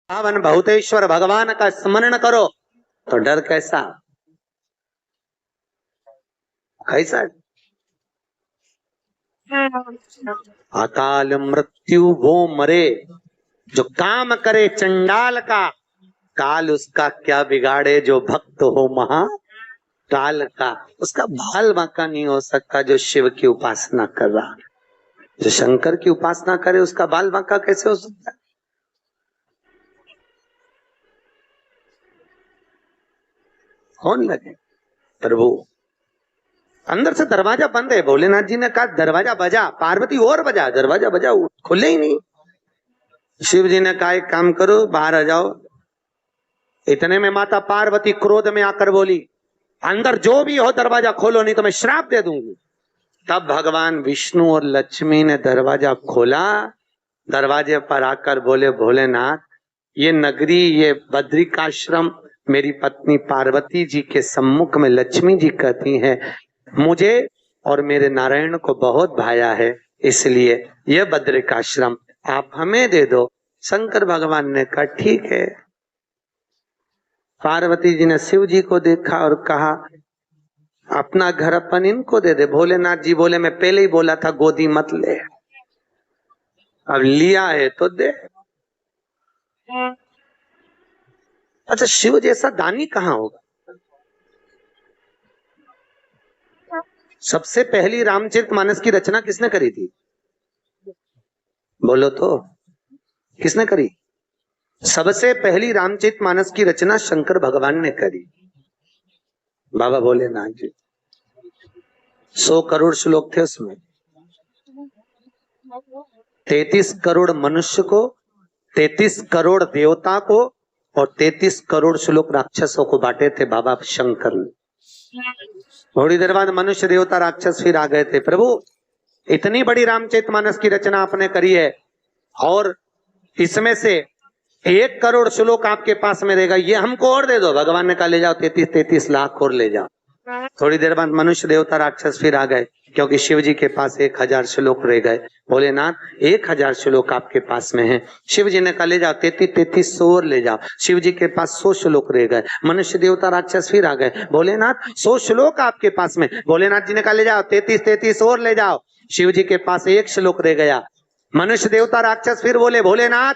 पावन भूतेश्वर भगवान का स्मरण करो तो डर कैसा कैसा अकाल मृत्यु वो मरे जो काम करे चंडाल का, काल उसका क्या बिगाड़े जो भक्त हो महा काल का। उसका बाल बांका नहीं हो सकता जो शिव की उपासना कर रहा, जो शंकर की उपासना करे उसका बाल बांका कैसे हो सकता है। कौन लगे प्रभु। अंदर से दरवाजा बंद है, भोलेनाथ जी ने कहा दरवाजा बजा, पार्वती और बजा, दरवाजा बजा, खुले ही नहीं। शिव जी ने कहा एक काम करो बाहर आ जाओ। इतने में माता पार्वती क्रोध में आकर बोली अंदर जो भी हो दरवाजा खोलो नहीं तो मैं श्राप दे दूंगी। तब भगवान विष्णु और लक्ष्मी ने दरवाजा खोला, दरवाजे पर आकर बोले भोलेनाथ ये नगरी, ये बद्रिकाश्रम मेरी पत्नी पार्वती जी के सम्मुख में लक्ष्मी जी कहती हैं मुझे और मेरे नारायण को बहुत भाया है, इसलिए यह बद्रिकाश्रम आप हमें दे दो। शंकर भगवान ने कहा ठीक है। पार्वती जी ने शिव जी को देखा और कहा अपना घर अपन इनको दे दे। भोलेनाथ जी बोले मैं पहले ही बोला था गोदी मत ले, अब लिया है तो दे। अच्छा शिव जैसा दानी कहाँ होगा। सबसे पहली रामचरितमानस की रचना किसने करी थी, बोलो तो किसने करी। सबसे पहली रामचरितमानस की रचना शंकर भगवान ने करी, बाबा भोलेनाथ जी। 100 करोड़ श्लोक थे उसमें, 33 करोड़ मनुष्य को, 33 करोड़ देवता को और 33 करोड़ श्लोक राक्षसों को बांटे थे बाबा शंकर ने। थोड़ी देर बाद मनुष्य देवता राक्षस फिर आ गए थे। प्रभु इतनी बड़ी रामचरितमानस की रचना आपने करी है और इसमें से 1 करोड़ श्लोक आपके पास में रहेगा, ये हमको और दे दो। भगवान ने कहा ले जाओ 33 लाख और ले जाओ। थोड़ी देर बाद मनुष्य देवता राक्षस फिर आ गए क्योंकि शिव जी के पास 1000 श्लोक रह गए। भोलेनाथ 1000 श्लोक आपके पास में है। शिव जी ने कहा ले जाओ 33 और ले जाओ। शिव जी के पास 100 श्लोक रह गए। मनुष्य देवता राक्षस फिर आ गए। भोलेनाथ 100 श्लोक आपके पास में। भोलेनाथ जी ने कहा ले जाओ 33 और ले जाओ। शिव जी के पास 1 श्लोक रह गया। मनुष्य देवता राक्षस फिर बोले भोलेनाथ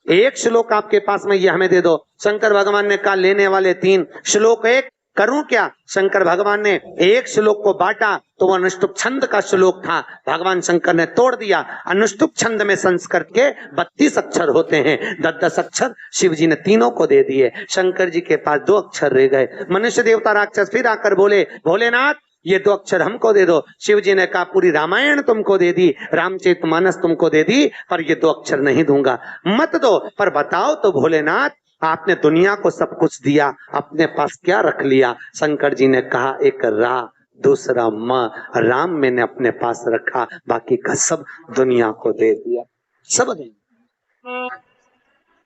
1 श्लोक आपके पास में, ये हमें दे दो। शंकर भगवान ने कहा लेने वाले 3 श्लोक 1 करूं क्या। शंकर भगवान ने 1 श्लोक को बांटा तो वह अनुष्टुप छंद का श्लोक था, भगवान शंकर ने तोड़ दिया। अनुष्टुप छंद में संस्कृत के 32 अक्षर होते हैं, 10-10 अक्षर शिव जी ने तीनों को दे दिए। शंकर जी के पास 2 अक्षर रह गए। मनुष्य देवता राक्षस फिर आकर बोले भोलेनाथ ये 2 अक्षर हमको दे दो। शिव जी ने कहा पूरी रामायण तुमको दे दी, रामचरितमानस तुमको दे दी, पर ये 2 अक्षर नहीं दूंगा। मत दो पर बताओ तो भोलेनाथ आपने दुनिया को सब कुछ दिया, अपने पास क्या रख लिया। शंकर जी ने कहा एक रा दूसरा म, राम मैंने अपने पास रखा, बाकी का सब दुनिया को दे दिया। सब दे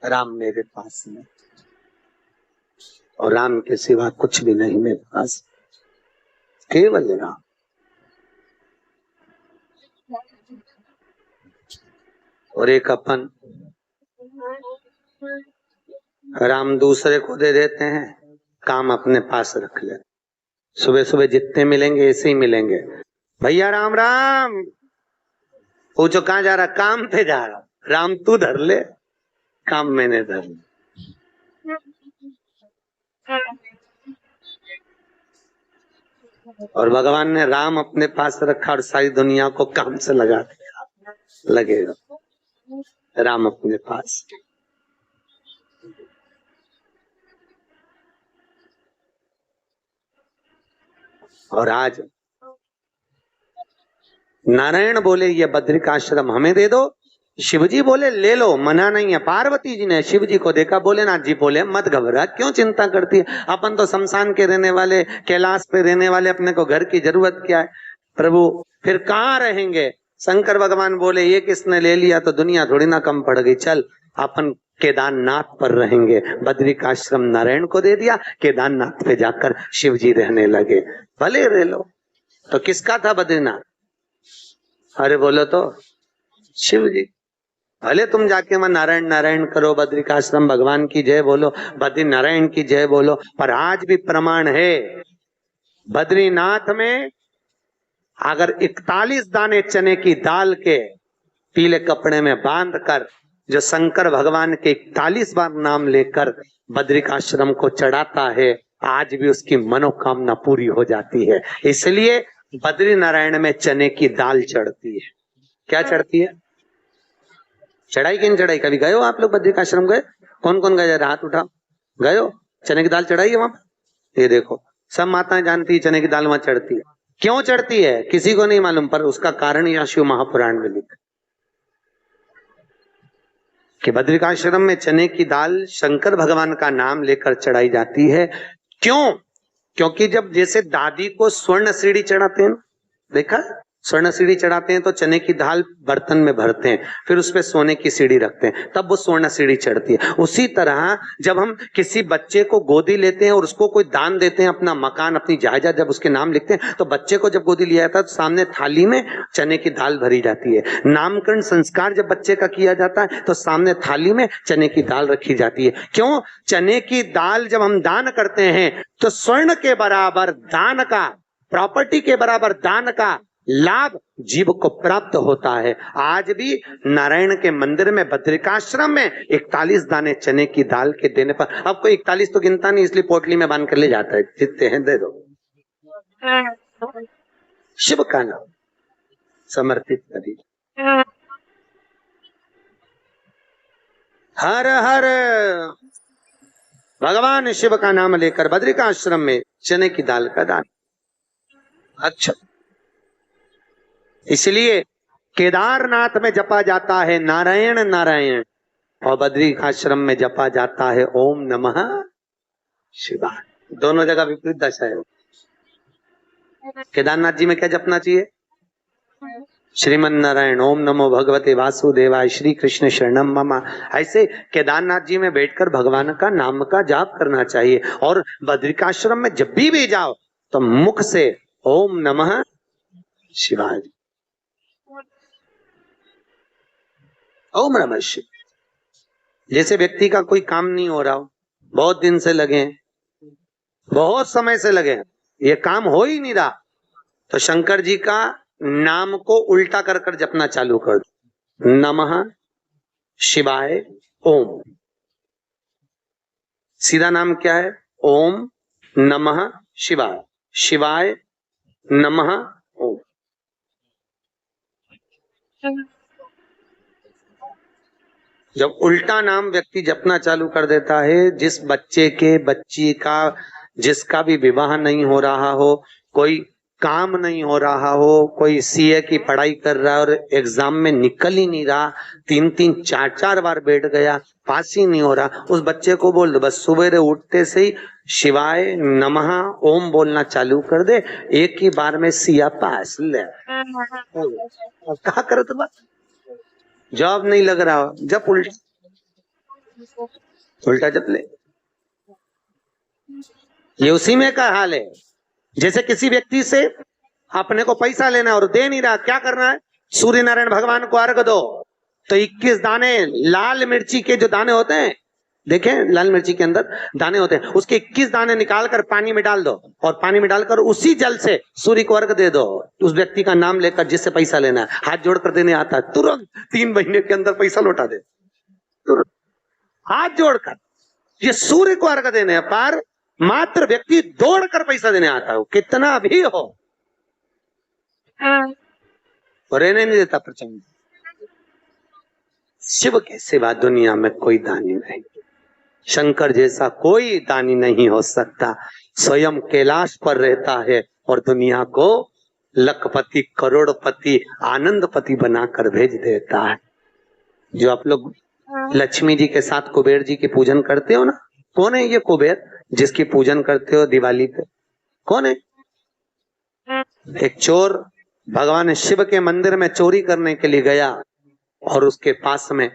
राम मेरे पास में, और राम के सिवा कुछ भी नहीं मेरे पास, केवल राम। और एक अपन राम दूसरे को दे देते हैं, काम अपने पास रख ले। सुबह सुबह जितने मिलेंगे ऐसे ही मिलेंगे। भैया राम राम, पूछो कहाँ जा रहा, काम पे जा रहा। राम तू धर ले, काम मैंने धर ले। और भगवान ने राम अपने पास रखा और सारी दुनिया को काम से लगा दिया। लगेगा राम अपने पास। और आज नारायण बोले ये बद्रिकाश्रम हमें दे दो, शिवजी बोले ले लो, मना नहीं है। पार्वती जी ने शिव जी को देखा, भोलेनाथ जी बोले मत घबरा, क्यों चिंता करती है, अपन तो शमशान के रहने वाले, कैलाश पे रहने वाले, अपने को घर की जरूरत क्या है। प्रभु फिर कहाँ रहेंगे। शंकर भगवान बोले ये किसने ले लिया तो दुनिया थोड़ी ना कम पड़ गई, चल अपन केदारनाथ पर रहेंगे। बद्रिकाश्रम नारायण को दे दिया, केदारनाथ पे जाकर शिव जी रहने लगे। भले रह लो। तो किसका था बद्रीनाथ, अरे बोलो तो शिव जी। भले तुम जाके वहां नारायण नारायण करो, बद्रिकाश्रम भगवान की जय बोलो, बद्री नारायण की जय बोलो, पर आज भी प्रमाण है बद्रीनाथ में अगर 41 दाने चने की दाल के पीले कपड़े में बांध कर जो शंकर भगवान के 41 बार नाम लेकर बद्रिकाश्रम को चढ़ाता है, आज भी उसकी मनोकामना पूरी हो जाती है। इसलिए बद्री नारायण में चने की दाल चढ़ती है। क्या चढ़ती है? चढ़ाई कि नहीं चढ़ाई? कभी गए हो आप लोग बद्रिकाश्रम? गए? कौन कौन गए? हाथ उठाओ। गए हो? चने की दाल चढ़ाई है वहां पर? ये देखो, सब माताएं जानती है चने की दाल वहां चढ़ती है। क्यों चढ़ती है किसी को नहीं मालूम, पर उसका कारण यह शिव महापुराण में लिखा कि बद्रिकाश्रम में चने की दाल शंकर भगवान का नाम लेकर चढ़ाई जाती है। क्यों? क्योंकि जब जैसे दादी को स्वर्ण सीढ़ी चढ़ाते हैं, देखा स्वर्ण सीढ़ी चढ़ाते हैं तो चने की दाल बर्तन में भरते हैं, फिर उस पे सोने की सीढ़ी रखते हैं, तब वो स्वर्ण सीढ़ी चढ़ती है। उसी तरह जब हम किसी बच्चे को गोदी लेते हैं और उसको कोई दान देते हैं, अपना मकान अपनी जायदाद जब उसके नाम लिखते हैं, तो बच्चे को जब गोदी लिया जाता है तो सामने थाली में चने की दाल भरी जाती है। नामकरण संस्कार जब बच्चे का किया जाता है तो सामने थाली में चने की दाल रखी जाती है। क्यों? चने की दाल जब हम दान करते हैं तो स्वर्ण के बराबर दान का, प्रॉपर्टी के बराबर दान का लाभ जीव को प्राप्त होता है। आज भी नारायण के मंदिर में बद्रिकाश्रम में 41 दाने चने की दाल के देने पर, अब कोई 41 तो गिनता नहीं, इसलिए पोटली में बांध कर ले जाता है, जितने हैं दे दो, शिव का नाम समर्पित करिए। हर हर भगवान शिव का नाम लेकर बद्रिकाश्रम में चने की दाल का दान। अच्छा, इसलिए केदारनाथ में जपा जाता है नारायण नारायण और बद्रिकाश्रम में जपा जाता है ओम नमः शिवाय। दोनों जगह विपरीत दशा है। केदारनाथ जी में क्या जपना चाहिए? श्रीमन नारायण, ओम नमो भगवते वासुदेवाय, श्री कृष्ण शरणम मम। ऐसे केदारनाथ जी में बैठकर भगवान का नाम का जाप करना चाहिए। और बद्रिकाश्रम में जब भी जाओ तो मुख से ओम नमः शिवाय, ओम नमः शिवाय। जैसे व्यक्ति का कोई काम नहीं हो रहा हो, बहुत दिन से लगे, बहुत समय से लगे, ये काम हो ही नहीं रहा, तो शंकर जी का नाम को उल्टा कर कर जपना चालू कर दो। नमः शिवाय ओम। सीधा नाम क्या है? ओम नमः शिवाय, शिवाय नमः ओम। जब उल्टा नाम व्यक्ति जपना चालू कर देता है, जिस बच्चे के, बच्ची का, जिसका भी विवाह नहीं हो रहा हो, कोई काम नहीं हो रहा हो, कोई सीए की पढ़ाई कर रहा है और एग्जाम में निकल ही नहीं रहा, 3-3 4-4 बार बैठ गया, पास ही नहीं हो रहा, उस बच्चे को बोल दो बस सुबह उठते से ही शिवाय नमः ओम बोलना चालू कर दे, एक ही बार में सिया पास ले। कहा करो तो जॉब नहीं लग रहा हो, जब उल्टा जप ले। ये उसी में का हाल है। जैसे किसी व्यक्ति से अपने को पैसा लेना है और दे नहीं रहा, क्या करना है? सूर्य नारायण भगवान को अर्घ दो। तो 21 दाने लाल मिर्ची के जो दाने होते हैं, देखें लाल मिर्ची के अंदर दाने होते हैं, उसके 21 दाने निकाल कर पानी में डाल दो और पानी में डालकर उसी जल से सूर्य को अर्घ दे दो। उस व्यक्ति का नाम लेकर जिससे पैसा लेना है, हाथ जोड़कर देने आता है, तुरंत 3 महीने के अंदर पैसा लौटा दे, तुरंत हाथ जोड़कर। ये सूर्य को अर्घ देने पर मात्र व्यक्ति दौड़कर पैसा देने आता हो, कितना भी हो, रहने नहीं देता प्रचंड। शिव के सिवा दुनिया में कोई दानी नहीं, शंकर जैसा कोई दानी नहीं हो सकता। स्वयं कैलाश पर रहता है और दुनिया को लखपति, करोड़पति, आनंदपति बनाकर भेज देता है। जो आप लोग लक्ष्मी जी के साथ कुबेर जी की पूजन करते हो ना, कौन है ये कुबेर जिसकी पूजन करते हो दिवाली पे? कौन है? एक चोर भगवान शिव के मंदिर में चोरी करने के लिए गया और उसके पास में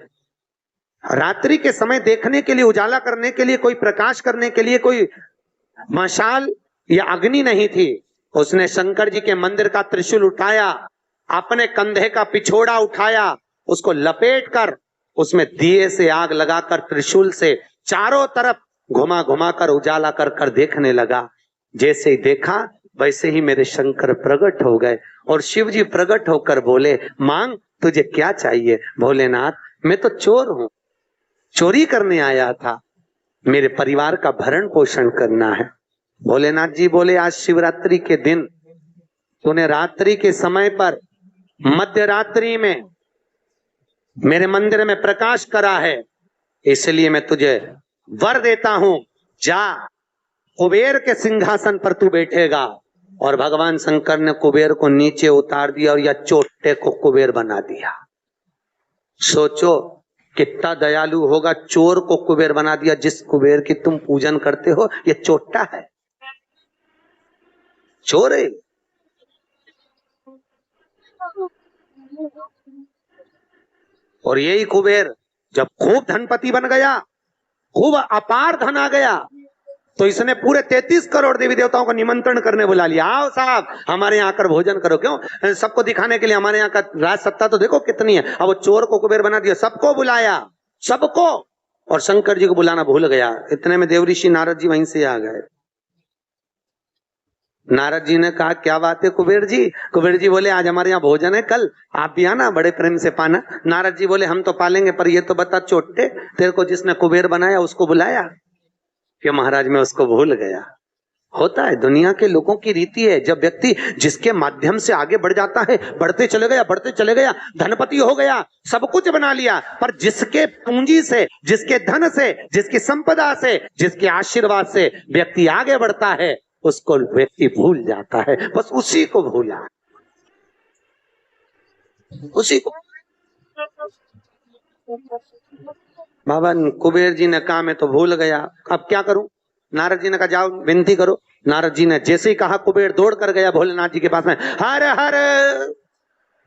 रात्रि के समय देखने के लिए, उजाला करने के लिए, कोई प्रकाश करने के लिए कोई मशाल या अग्नि नहीं थी। उसने शंकर जी के मंदिर का त्रिशूल उठाया, अपने कंधे का पिछोड़ा उठाया, उसको लपेट कर उसमें दिए से आग लगाकर त्रिशूल से चारों तरफ घुमा घुमा कर उजाला कर कर देखने लगा। जैसे ही देखा वैसे ही मेरे शंकर प्रकट हो गए और शिव जी प्रकट होकर बोले, मांग तुझे क्या चाहिए। भोलेनाथ, मैं तो चोर हूं, चोरी करने आया था, मेरे परिवार का भरण पोषण करना है। भोलेनाथ जी बोले, आज शिवरात्रि के दिन तूने रात्रि के समय पर मध्य रात्रि में मेरे मंदिर में प्रकाश करा है, इसलिए मैं तुझे वर देता हूं, जा कुबेर के सिंहासन पर तू बैठेगा। और भगवान शंकर ने कुबेर को नीचे उतार दिया और या चोटे को कुबेर बना दिया। सोचो कितना दयालु होगा, चोर को कुबेर बना दिया। जिस कुबेर की तुम पूजन करते हो ये चोट्टा है, चोर है। और यही कुबेर जब खूब धनपति बन गया, खूब अपार धन आ गया, तो इसने पूरे 33 करोड़ देवी देवताओं को निमंत्रण करने बुला लिया। आओ साहब हमारे यहाँ आकर भोजन करो। क्यों? सबको दिखाने के लिए हमारे यहाँ का राज सत्ता तो देखो कितनी है। अब वो चोर को कुबेर बना दिया, सबको बुलाया, सबको। और शंकर जी को बुलाना भूल गया। इतने में देव ऋषि नारद जी वहीं से आ गए। नारद जी ने कहा, क्या बात है कुबेर जी? कुबेर जी बोले, आज हमारे यहाँ भोजन है, कल आप भी आना, बड़े प्रेम से पाना। नारद जी बोले, हम तो पालेंगे, पर ये तो बता चोटे, तेरे को जिसने कुबेर बनाया उसको बुलाया? कि महाराज मैं उसको भूल गया। होता है, दुनिया के लोगों की रीति है। जब व्यक्ति जिसके माध्यम से आगे बढ़ जाता है, बढ़ते चले गया, धनपति हो गया, सब कुछ बना लिया, पर जिसके पूंजी से, जिसके धन से, जिसकी संपदा से, जिसके आशीर्वाद से व्यक्ति आगे बढ़ता है, उसको व्यक्ति भूल जाता है। बस उसी को भूला, उसी को। बाबा कुबेर जी ने कहा मैं तो भूल गया, अब क्या करूं? नारद जी ने कहा जाओ विनती करो। नारद जी ने जैसे ही कहा, कुबेर दौड़ कर गया भोलेनाथ जी के पास में। हर हर।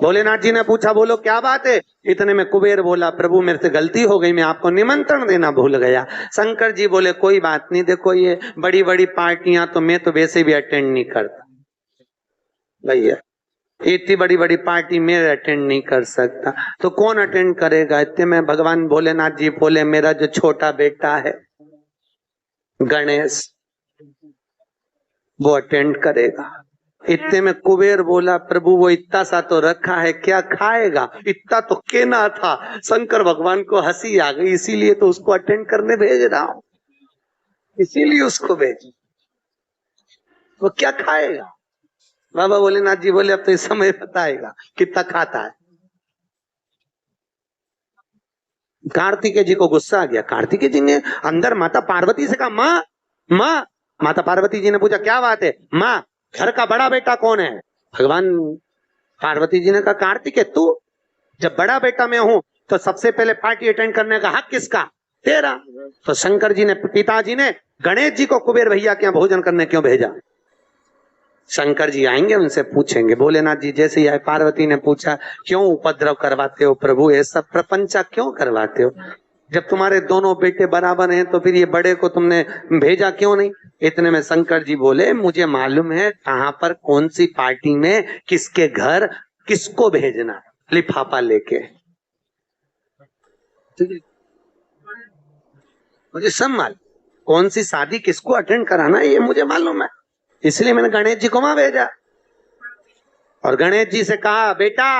भोलेनाथ जी ने पूछा, बोलो क्या बात है? इतने में कुबेर बोला, प्रभु मेरे से गलती हो गई, मैं आपको निमंत्रण देना भूल गया। शंकर जी बोले, कोई बात नहीं, देखो ये बड़ी बड़ी पार्टियां तो मैं तो वैसे भी अटेंड नहीं करता भैया, इतनी बड़ी बड़ी पार्टी में अटेंड नहीं कर सकता, तो कौन अटेंड करेगा? इतने में भगवान भोलेनाथ जी बोले, मेरा जो छोटा बेटा है गणेश, वो अटेंड करेगा। इतने में कुबेर बोला, प्रभु वो इतना सा तो रखा है, क्या खाएगा? इतना तो केना था। शंकर भगवान को हंसी आ गई, इसीलिए तो उसको अटेंड करने भेज रहा हूं, इसीलिए उसको भेज। वो क्या खाएगा? बाबा भोलेनाथ जी बोले, अब तो इस समय बताएगा कितना खाता है। कार्तिकेय जी को गुस्सा आ गया। कार्तिकेय जी ने अंदर माता पार्वती से कहा, माँ माँ। माता पार्वती जी ने पूछा, क्या बात है? माँ घर का बड़ा बेटा कौन है? भगवान पार्वती जी ने कहा, कार्तिकेय तू। जब बड़ा बेटा मैं हूं तो सबसे पहले पार्टी अटेंड करने का हक किसका? तेरा। तो शंकर जी ने, पिताजी ने गणेश जी को कुबेर भैया के यहाँ भोजन करने क्यों भेजा? शंकर जी आएंगे, उनसे पूछेंगे। भोलेनाथ जी जैसे ही आए, पार्वती ने पूछा, क्यों उपद्रव करवाते हो प्रभु, ये सब प्रपंचा क्यों करवाते हो? जब तुम्हारे दोनों बेटे बराबर हैं तो फिर ये बड़े को तुमने भेजा क्यों नहीं? इतने में शंकर जी बोले, मुझे मालूम है कहां पर कौन सी पार्टी में किसके घर किसको भेजना, लिफाफा लेके। मुझे सब मालूम, कौन सी शादी किसको अटेंड कराना है ये मुझे मालूम है, इसलिए मैंने गणेश जी को वहां भेजा। और गणेश जी से कहा, बेटा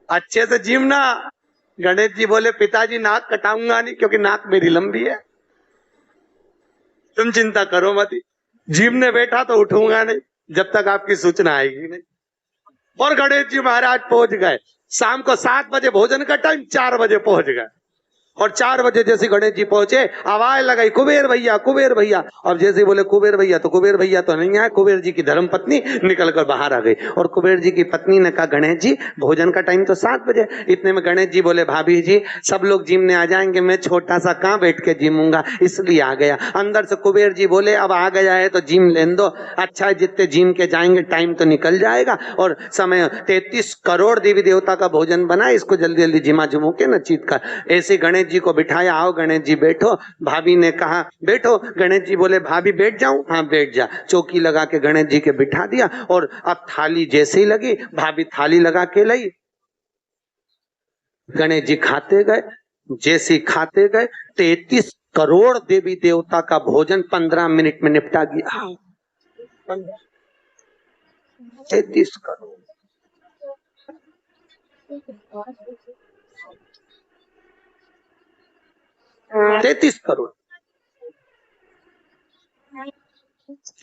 अच्छे से जीवना। गणेश जी बोले, पिताजी नाक कटाऊंगा नहीं, क्योंकि नाक मेरी लंबी है, तुम चिंता करो मत, जीवने बैठा तो उठूंगा नहीं जब तक आपकी सूचना आएगी नहीं। और गणेश जी महाराज पहुंच गए। शाम को 7 बजे भोजन का टाइम, 4 बजे पहुंच गए। और 4 बजे जैसे गणेश जी पहुंचे, आवाज लगाई, कुबेर भैया कुबेर भैया। और जैसे बोले कुबेर भैया, तो कुबेर भैया तो नहीं आए। कुबेर जी की धर्म पत्नी निकलकर बाहर आ गई। और कुबेर जी की पत्नी ने कहा, गणेश जी भोजन का टाइम तो 7 बजे। इतने में गणेश जी बोले, भाभी जी सब लोग जिमने आ जाएंगे, मैं छोटा सा कहाँ बैठ के जिमूंगा, इसलिए आ गया। अंदर से कुबेर जी बोले, अब आ गया है तो जिम लेने दो। अच्छा है, जितने जिम के जाएंगे टाइम तो निकल जाएगा, और समय 33 करोड़ देवी देवता का भोजन बना, इसको जल्दी जल्दी जिमा जुमू के न चीत कर। ऐसे गणेश जी को बिठाया, आओ गणेश जी बैठो। भाभी ने कहा बैठो। गणेश जी बोले, भाभी बैठ जाऊं? हाँ बैठ जा। चौकी लगा के गणेश जी के बिठा दिया। और अब थाली जैसे ही लगी, भाभी थाली लगा के लाई, गणेश जी खाते गए, जैसे खाते गए 33 करोड़ देवी देवता का भोजन 15 मिनट में निपटा गया। 33 करोड़। 33 करोड़,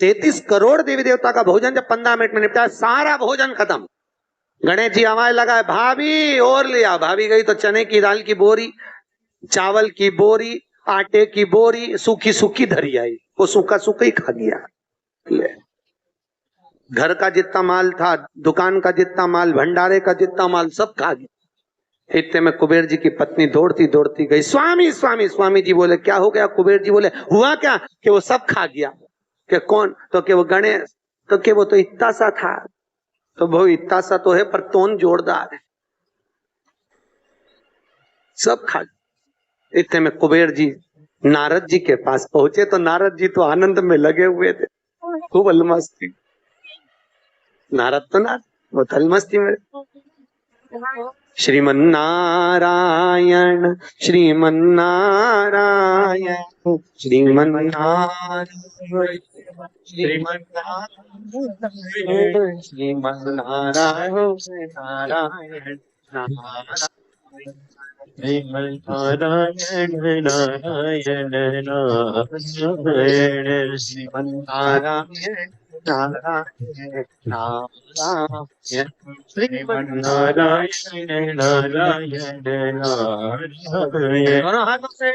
33 करोड़ देवी देवता का भोजन जब 15 मिनट में निपटा, सारा भोजन खत्म। गणेश जी आवाज लगाए, भाभी और लिया। भाभी गई तो चने की दाल की बोरी, चावल की बोरी, आटे की बोरी सूखी सूखी धरी आई। वो सूखा सूखा ही खा गया। ले। घर का जितना माल था, दुकान का जितना माल, भंडारे का जितना माल, सब खा गया। इतने में कुबेर जी की पत्नी दौड़ती दौड़ती गई, स्वामी स्वामी। स्वामी जी बोले क्या हो गया? कुबेर जी बोले हुआ क्या कि वो सब खा गया। कि कौन? तो कि वो गणेश। तो कि वो तो इतना सा था। तो वो इतना सा तो है पर तोन जोरदार है, सब खा गया। इतने में कुबेर जी नारद जी के पास पहुंचे तो नारद जी तो आनंद में लगे हुए थे, खूब अलमस्ती। नारद तो नारद, वो तो अलमस्ती में। श्रीमन नारायण श्रीमन नारायण श्रीमन नारायण श्रीमन नारायण श्रीमन नारायण नारायण नारायण श्रीमन नारायण नारायण नारायण श्रीमन नारायण नारायण नारायण श्रीमन नारायण नारायण नारायण। दोनों हाथों से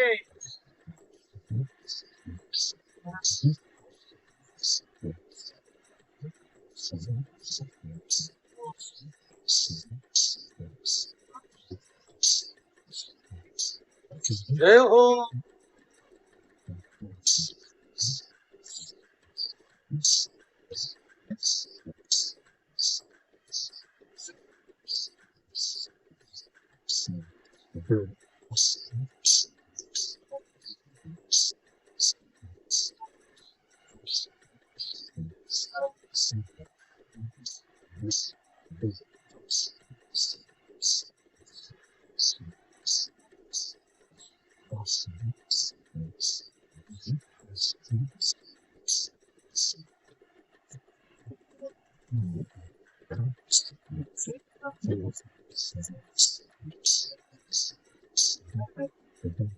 जय हो।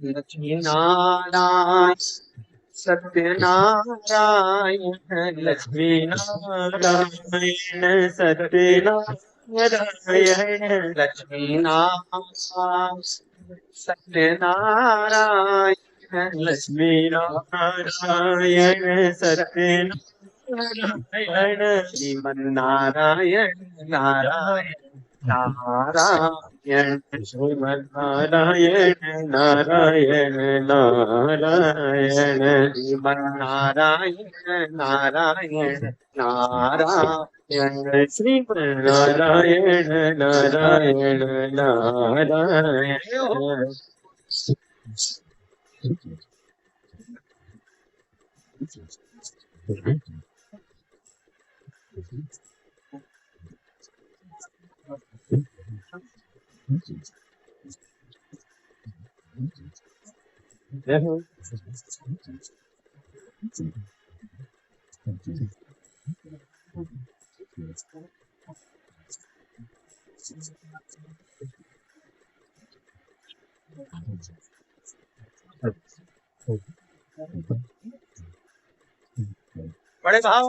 लक्ष्मी नारायण सत्यनारायण लक्ष्मी नारायण सत्यनारायण लक्ष्मी नारायण सत्यनारायण लक्ष्मी नारायण सत्यनारायण श्रीमन नारायण नारायण नारायण श्रीमन नारायण नारायण नारायण श्रीमन नारायण नारायण नारायण श्रीमन नारायण नारायण नारायण। बड़े भाव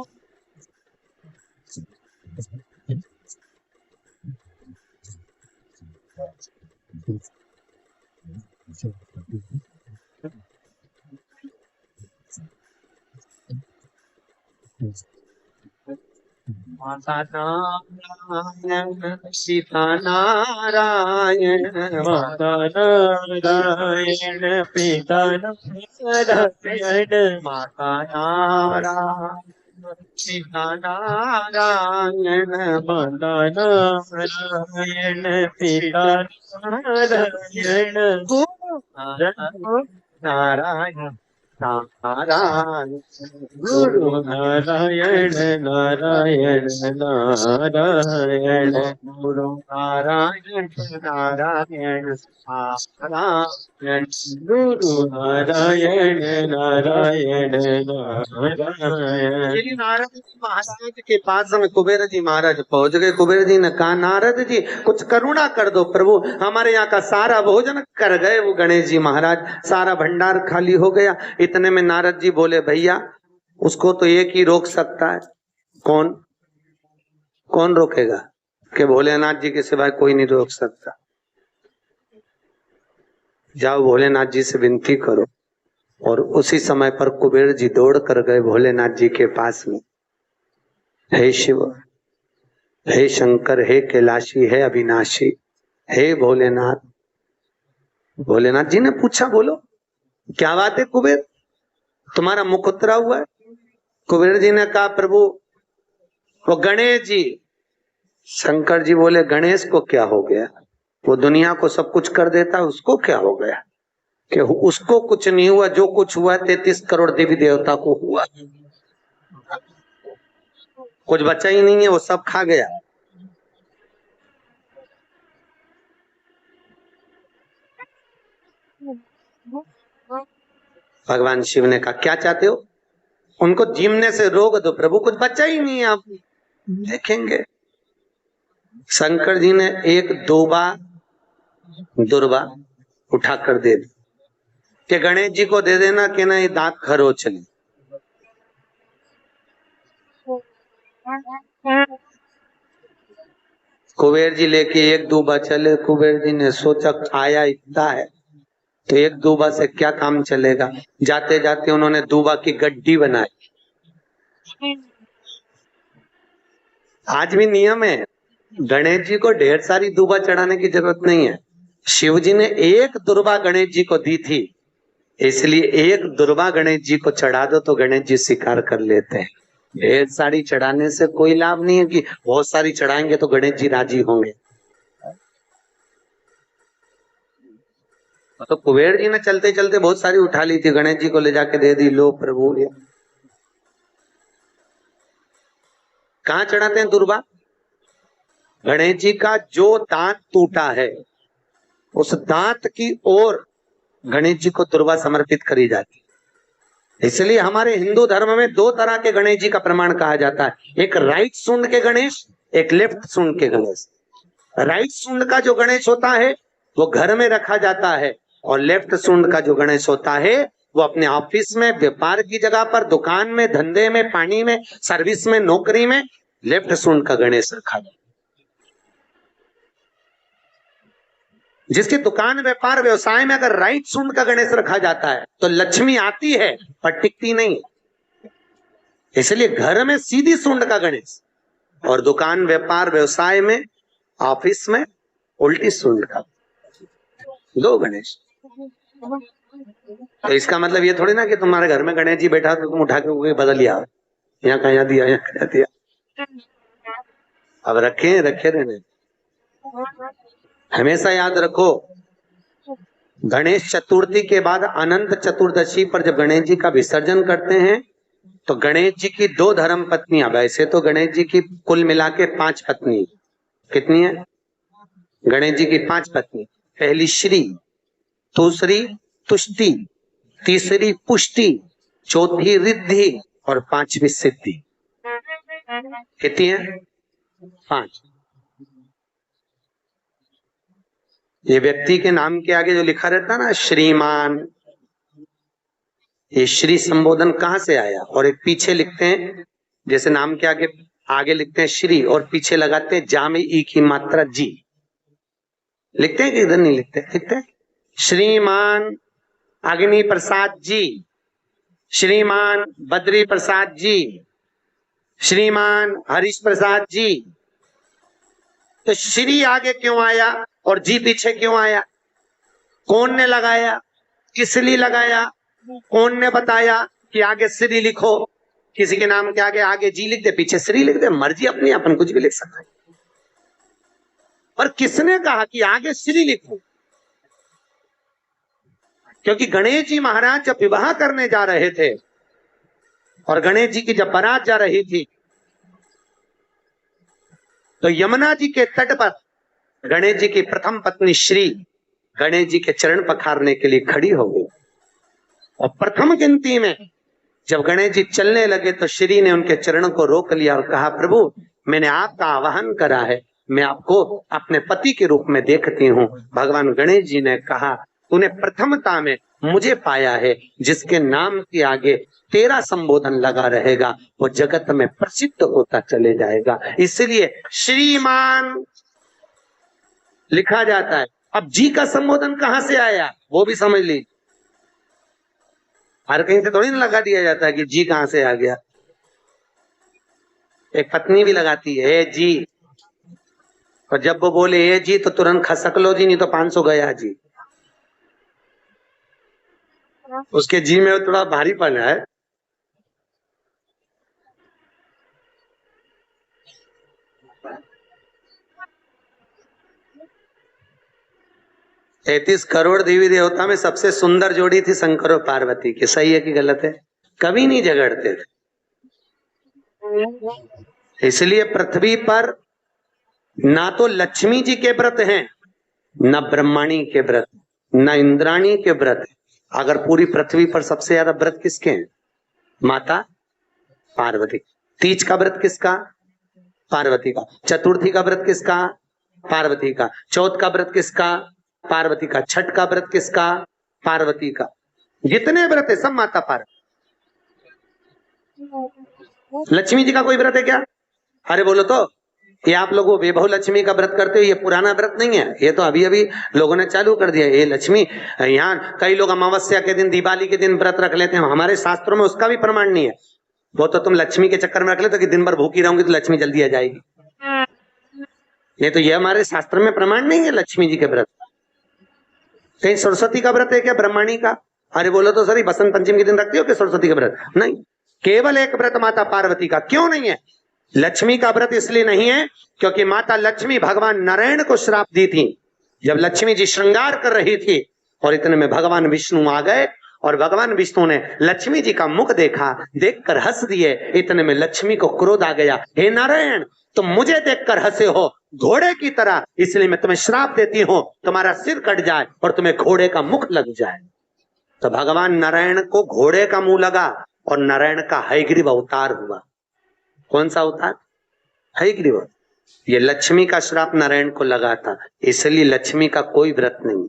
माता नारायण पिता नारायण माता नारायण पिता नारायण माता नारायण पिता नारायण माता नारायण पिता नारायण नारायण नारायण गुरु नारायण नारायण नारायण गुरु नारायण नारायण नारायण गुरु नारायण नारायण नारायण। श्री नारद जी महाराज के पास में कुबेर जी महाराज पहुंच गए। कुबेर जी ने कहा, नारद जी कुछ करुणा कर दो प्रभु, हमारे यहाँ का सारा भोजन कर गए वो गणेश जी महाराज, सारा भंडार खाली हो गया। इतने में नारद जी बोले, भैया उसको तो एक ही रोक सकता है। कौन? कौन रोकेगा? कि भोलेनाथ जी के सिवाय कोई नहीं रोक सकता। जाओ भोलेनाथ जी से विनती करो। और उसी समय पर कुबेर जी दौड़ कर गए भोलेनाथ जी के पास में। हे शिव, हे शंकर, हे कैलाशी, हे अविनाशी, हे भोलेनाथ। भोलेनाथ जी ने पूछा, बोलो क्या बात है कुबेर, तुम्हारा मुख उतरा हुआ है? कुबेर जी ने कहा, प्रभु वो गणेश जी। शंकर जी बोले, गणेश को क्या हो गया? वो दुनिया को सब कुछ कर देता है, उसको क्या हो गया? कि उसको कुछ नहीं हुआ, जो कुछ हुआ 33 करोड़ देवी देवता को हुआ। कुछ बचा ही नहीं है, वो सब खा गया। भगवान शिव ने कहा, क्या चाहते हो? उनको जीमने से रोक दो प्रभु, कुछ बचा ही नहीं है, आप देखेंगे। शंकर जी ने एक दुर्बा उठाकर दे दी कि गणेश जी को दे देना, कि ना ये दांत खरोच ले। कुबेर जी लेके एक दूबा चले। कुबेर जी ने सोचा, आया इतना है तो एक दूबा से क्या काम चलेगा। जाते जाते उन्होंने दूबा की गड्डी बनाई। आज भी नियम है, गणेश जी को ढेर सारी दूबा चढ़ाने की जरूरत नहीं है। शिव जी ने एक दुर्बा गणेश जी को दी थी, इसलिए एक दुर्बा गणेश जी को चढ़ा दो तो गणेश जी स्वीकार कर लेते हैं। ढेर सारी चढ़ाने से कोई लाभ नहीं है कि बहुत सारी चढ़ाएंगे तो गणेश जी राजी होंगे। तो कुबेर जी ने चलते चलते बहुत सारी उठा ली थी, गणेश जी को ले जाके दे दी, लो प्रभु। कहाँ चढ़ाते हैं दुर्बा? गणेश जी का जो दांत टूटा है उस दांत की ओर गणेश जी को दुर्बा समर्पित करी जाती। इसलिए हमारे हिंदू धर्म में दो तरह के गणेश जी का प्रमाण कहा जाता है, एक राइट सूंड के गणेश, एक लेफ्ट सूंड के गणेश। राइट सूंड का जो गणेश होता है वो घर में रखा जाता है, और लेफ्ट सूंड का जो गणेश होता है वो अपने ऑफिस में, व्यापार की जगह पर, दुकान में, धंधे में, पानी में, सर्विस में, नौकरी में लेफ्ट सूंड का गणेश रखा जाता है। जिसकी दुकान, व्यापार, व्यवसाय में अगर राइट सूंड का गणेश रखा जाता है तो लक्ष्मी आती है पर टिकती नहीं है। इसलिए घर में सीधी सूंड का गणेश, और दुकान, व्यापार, व्यवसाय में, ऑफिस में उल्टी सूंड का, दो गणेश। तो इसका मतलब ये थोड़ी ना कि तुम्हारे घर में गणेश जी बैठा तो तुम उठा के बदल लिया, यहाँ कहा दिया, यहाँ कहा दिया। अब रखे रहने। हमेशा याद रखो, गणेश चतुर्थी के बाद अनंत चतुर्दशी पर जब गणेश जी का विसर्जन करते हैं तो गणेश जी की दो धर्म पत्नियां, वैसे तो गणेश जी की कुल मिला के 5 पत्नी, कितनी है? गणेश जी की 5 पत्नी। पहली श्री, दूसरी तुष्टि, तीसरी पुष्टि, चौथी रिद्धि और 5वीं सिद्धि। कितनी है? 5। ये व्यक्ति के नाम के आगे जो लिखा रहता है ना, श्रीमान, ये श्री संबोधन कहाँ से आया? और एक पीछे लिखते हैं, जैसे नाम के आगे आगे लिखते हैं श्री और पीछे लगाते हैं जा में ई की मात्रा जी। लिखते हैं कि इधर नहीं लिखते? लिखते हैं श्रीमान अग्नि प्रसाद जी, श्रीमान बद्री प्रसाद जी, श्रीमान हरीश प्रसाद जी। तो श्री आगे क्यों आया और जी पीछे क्यों आया? कौन ने लगाया? किस लिए लगाया? कौन ने बताया कि आगे श्री लिखो? किसी के नाम के आगे जी लिख दे, पीछे श्री लिख दे, मर्जी अपनी, अपन कुछ भी लिख सकते हैं। और किसने कहा कि आगे श्री लिखो? क्योंकि गणेश जी महाराज जब विवाह करने जा रहे थे और गणेश जी की जब बारात जा रही थी तो यमुना जी के तट पर गणेश जी की प्रथम पत्नी श्री गणेश जी के चरण पखारने के लिए खड़ी हो गई और प्रथम गिनती में जब गणेश जी चलने लगे तो श्री ने उनके चरणों को रोक लिया और कहा, प्रभु मैंने आपका आवाहन करा है, मैं आपको अपने पति के रूप में देखती हूँ। भगवान गणेश जी ने कहा, तूने प्रथमता में मुझे पाया है, जिसके नाम के आगे तेरा संबोधन लगा रहेगा वो जगत में प्रसिद्ध होता चले जाएगा। इसलिए श्रीमान लिखा जाता है। अब जी का संबोधन कहां से आया वो भी समझ लीजिए। हर कहीं से थोड़ी ना लगा दिया जाता है कि जी कहां से आ गया। एक पत्नी भी लगाती है ए जी, और जब वो बोले ए जी तो तुरंत खसक लो जी, नहीं तो 500 गया जी। उसके जी में थोड़ा भारीपन है। तैतीस करोड़ देवी देवता में सबसे सुंदर जोड़ी थी शंकर और पार्वती की। सही है कि गलत है? कभी नहीं झगड़ते थे। इसलिए पृथ्वी पर ना तो लक्ष्मी जी के व्रत हैं, न ब्रह्माणी के व्रत, न इंद्राणी के व्रत। अगर पूरी पृथ्वी पर सबसे ज्यादा व्रत किसके हैं? माता पार्वती। तीज का व्रत किसका? पार्वती का। चतुर्थी का व्रत किसका? पार्वती का। चौथ का व्रत किसका? पार्वती का। छठ का व्रत किसका? पार्वती का। जितने व्रत है सब माता पार्वती। लक्ष्मी जी का कोई व्रत है क्या? अरे बोलो तो। ये आप लोग वैभव लक्ष्मी का व्रत करते हो, ये पुराना व्रत नहीं है, ये तो अभी अभी लोगों ने चालू कर दिया। ये लक्ष्मी, यहाँ कई लोग अमावस्या के दिन, दिवाली के दिन व्रत रख लेते हैं, हमारे शास्त्रों में उसका भी प्रमाण नहीं है। वो तो तुम लक्ष्मी के चक्कर में रख लेते कि दिन भर भूखी रहूंगी तो लक्ष्मी जल्दी आ जाएगी। नहीं तो ये हमारे शास्त्र में प्रमाण नहीं है लक्ष्मी जी के व्रत। कहीं सरस्वती का व्रत है क्या? ब्रह्माणी का? अरे बोलो तो सर, बसंत पंचमी के दिन रखती हो कि सरस्वती का व्रत? नहीं, केवल एक व्रत माता पार्वती का। क्यों नहीं है? लक्ष्मी का व्रत इसलिए नहीं है क्योंकि माता लक्ष्मी भगवान नारायण को श्राप दी थी। जब लक्ष्मी जी श्रृंगार कर रही थी और इतने में भगवान विष्णु आ गए और भगवान विष्णु ने लक्ष्मी जी का मुख देखा, देखकर हंस दिए। इतने में लक्ष्मी को क्रोध आ गया, हे नारायण तुम मुझे देखकर हंसे हो घोड़े की तरह, इसलिए मैं तुम्हें श्राप देती हूं, तुम्हारा सिर कट जाए और तुम्हें घोड़े का मुख लग जाए। तो भगवान नारायण को घोड़े का मुंह लगा और नारायण का हयग्रीव अवतार हुआ। कौन सा अवतार? हयग्रीव। ये लक्ष्मी का श्राप नारायण को लगा था, इसलिए लक्ष्मी का कोई व्रत नहीं।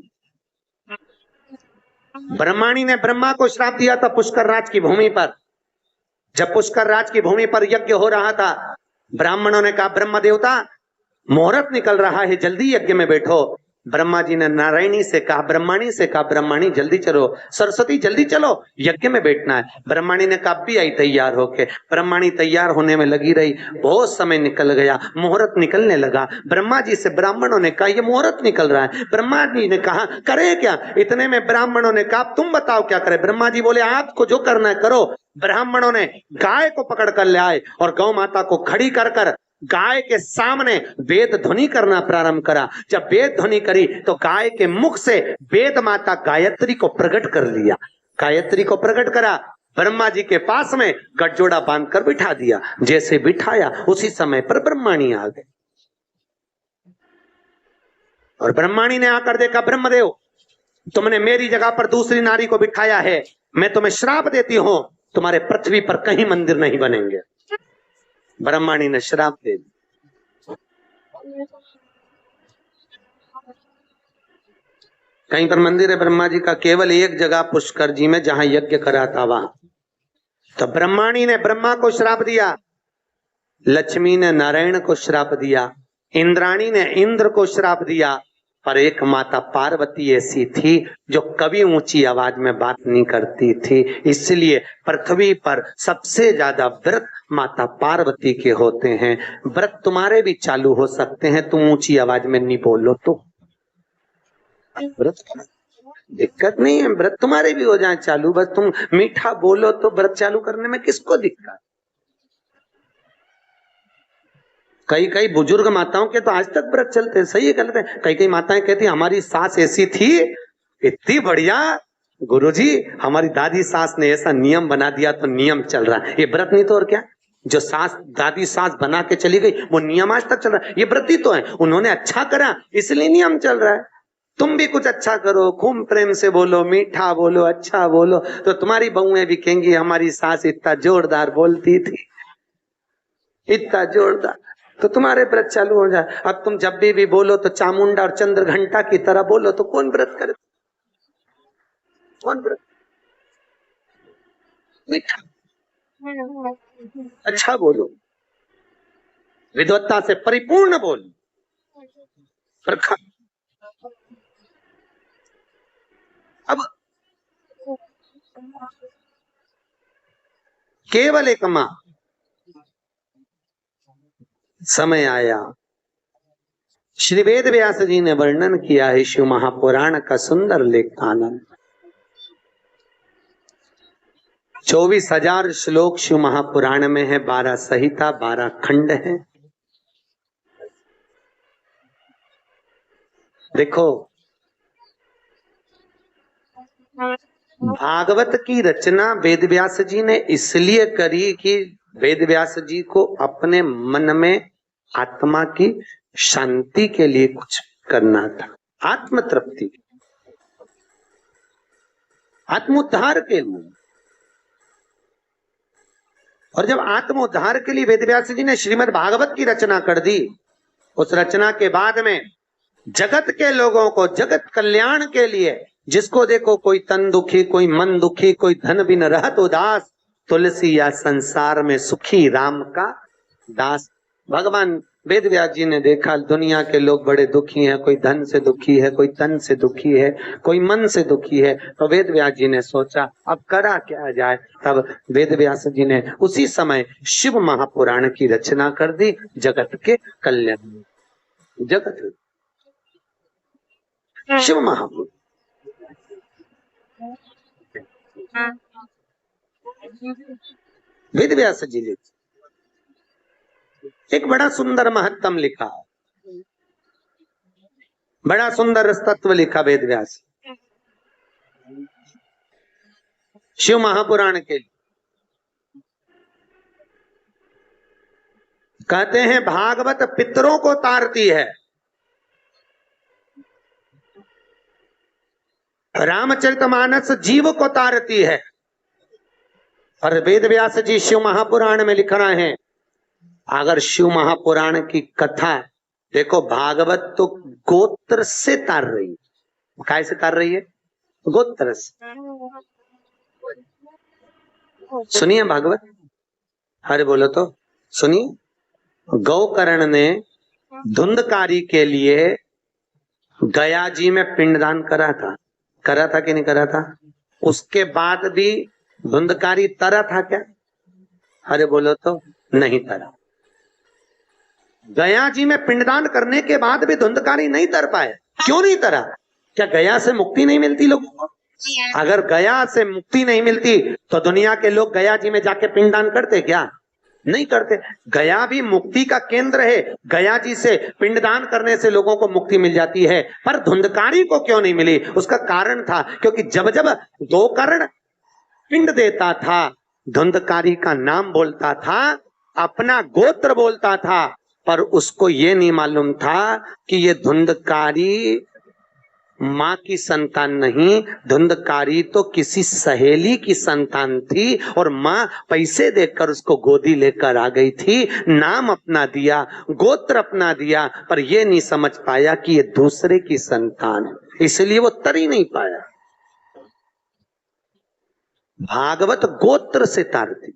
ब्रह्माणी ने ब्रह्मा को श्राप दिया था पुष्कर राज की भूमि पर। जब पुष्कर राज की भूमि पर यज्ञ हो रहा था, ब्राह्मणों ने कहा ब्रह्म देवता मुहूर्त निकल रहा है, जल्दी यज्ञ में बैठो। ब्रह्मा जी ने नारायणी से कहा, ब्रह्माणी से कहा, ब्रह्माणी जल्दी चलो, सरस्वती जल्दी चलो, यज्ञ में बैठना है। ब्रह्माणी ने कहा भी आई तैयार होके। ब्रह्माणी तैयार होने में लगी रही, बहुत समय निकल गया, मुहूर्त निकलने लगा। ब्रह्मा जी से ब्राह्मणों ने कहा ये मुहूर्त निकल रहा है। ब्रह्मा जी ने कहा करे क्या? इतने में ब्राह्मणों ने कहा तुम बताओ क्या करे? ब्रह्मा जी बोले आपको जो करना है करो। ब्राह्मणों ने गाय को पकड़ कर ले आए और गौ माता को खड़ी कर कर गाय के सामने वेद ध्वनि करना प्रारंभ करा। जब वेद ध्वनि करी तो गाय के मुख से वेद माता गायत्री को प्रकट कर लिया। गायत्री को प्रकट करा, ब्रह्मा जी के पास में गठजोड़ा बांधकर बिठा दिया। जैसे बिठाया उसी समय पर ब्रह्माणी आ गए और ब्रह्माणी ने आकर देखा ब्रह्मदेव तुमने मेरी जगह पर दूसरी नारी को बिठाया है, मैं तुम्हें श्राप देती हूं, तुम्हारे पृथ्वी पर कहीं मंदिर नहीं बनेंगे। ब्रह्माणी ने श्राप दे दिया। कहीं पर मंदिर है ब्रह्मा जी का? केवल एक जगह पुष्कर जी में जहां यज्ञ करा था वहां। तो ब्रह्माणी ने ब्रह्मा को श्राप दिया, लक्ष्मी ने नारायण को श्राप दिया, इंद्राणी ने इंद्र को श्राप दिया, पर एक माता पार्वती ऐसी थी जो कभी ऊंची आवाज में बात नहीं करती थी। इसलिए पृथ्वी पर सबसे ज्यादा व्रत माता पार्वती के होते हैं। व्रत तुम्हारे भी चालू हो सकते हैं, तुम ऊंची आवाज में नहीं बोलो तो व्रत दिक्कत नहीं है। व्रत तुम्हारे भी हो जाए चालू, बस तुम मीठा बोलो तो व्रत चालू करने में किसको दिक्कत? कई कई बुजुर्ग माताओं के तो आज तक व्रत चलते हैं। सही है गलत है? कई कई माताएं कहती हमारी सास ऐसी थी, इतनी बढ़िया, गुरुजी हमारी दादी सास ने ऐसा नियम बना दिया तो नियम चल रहा है। ये व्रत नहीं तो और क्या? जो सास दादी सास बना के चली गई वो नियम आज तक चल रहा है। ये व्रत ही तो है, उन्होंने अच्छा करा इसलिए नियम चल रहा है। तुम भी कुछ अच्छा करो, खूब प्रेम से बोलो, मीठा बोलो, अच्छा बोलो, तो तुम्हारी बहुएं भी कहेंगी हमारी सास इतना जोरदार बोलती थी, इतना जोरदार, तो तुम्हारे व्रत चालू हो जाए। अब तुम जब भी बोलो तो चामुंडा और चंद्र घंटा की तरह बोलो तो कौन व्रत करे? कौन व्रत? मीठा अच्छा बोलो, विद्वत्ता से परिपूर्ण बोलो, प्रखर। अब केवल एक मां, समय आया, श्री वेद व्यास जी ने वर्णन किया है शिव महापुराण का सुंदर लेख आनंद। 24,000 श्लोक शिव महापुराण में है, 12 संहिता, 12 खंड है। देखो भागवत की रचना वेद व्यास जी ने इसलिए करी कि वेद व्यास जी को अपने मन में आत्मा की शांति के लिए कुछ करना था, आत्म तृप्ति, आत्मोद्धार के लिए। और जब आत्मोद्धार के लिए वेद व्यास जी ने श्रीमद् भागवत की रचना कर दी, उस रचना के बाद में जगत के लोगों को जगत कल्याण के लिए, जिसको देखो कोई तन दुखी, कोई मन दुखी, कोई धन बिन रहत उदास, तुलसी या संसार में सुखी राम का दास। भगवान वेद व्यास जी ने देखा दुनिया के लोग बड़े दुखी हैं, कोई धन से दुखी है, कोई तन से दुखी है, कोई मन से दुखी है, तो वेद व्यास जी ने सोचा अब करा क्या जाए। तब वेद व्यास जी ने उसी समय शिव महापुराण की रचना कर दी, जगत के कल्याण, जगत शिव महापुराण। वेद व्यास जी ने एक बड़ा सुंदर महत्तम लिखा, बड़ा सुंदर तत्व लिखा वेद व्यास शिव महापुराण के लिए। कहते हैं भागवत पितरों को तारती है, रामचरितमानस जीव को तारती है, और वेद व्यास जी शिव महापुराण में लिख रहे हैं अगर शिव महापुराण की कथा देखो, भागवत तो गोत्र से तार रही है। काय से तार रही है? गोत्र से। सुनिए भागवत, अरे बोलो तो सुनिए। गौकर्ण ने धुंधकारी के लिए गया जी में पिंडदान करा था कि नहीं करा था? उसके बाद भी धुंधकारी तरा था क्या? अरे बोलो तो नहीं तरा। गया जी में पिंडदान करने के बाद भी धुंधकारी नहीं तर पाए। क्यों नहीं तरा? क्या गया से मुक्ति नहीं मिलती लोगों को? अगर गया से मुक्ति नहीं मिलती तो दुनिया के लोग गया जी में जाके पिंडदान करते क्या? नहीं करते। गया भी मुक्ति का केंद्र है, गया जी से पिंडदान करने से लोगों को मुक्ति मिल जाती है, पर धुंधकारी को क्यों नहीं मिली? उसका कारण था क्योंकि जब जब गोकर्ण पिंड देता था, धुंधकारी का नाम बोलता था, अपना गोत्र बोलता था, पर उसको ये नहीं मालूम था कि ये धुंधकारी माँ की संतान नहीं, धुंधकारी तो किसी सहेली की संतान थी, और माँ पैसे देकर उसको गोदी लेकर आ गई थी, नाम अपना दिया, गोत्र अपना दिया, पर ये नहीं समझ पाया कि ये दूसरे की संतान है, इसलिए वो तर ही नहीं पाया। भागवत गोत्र से तारती,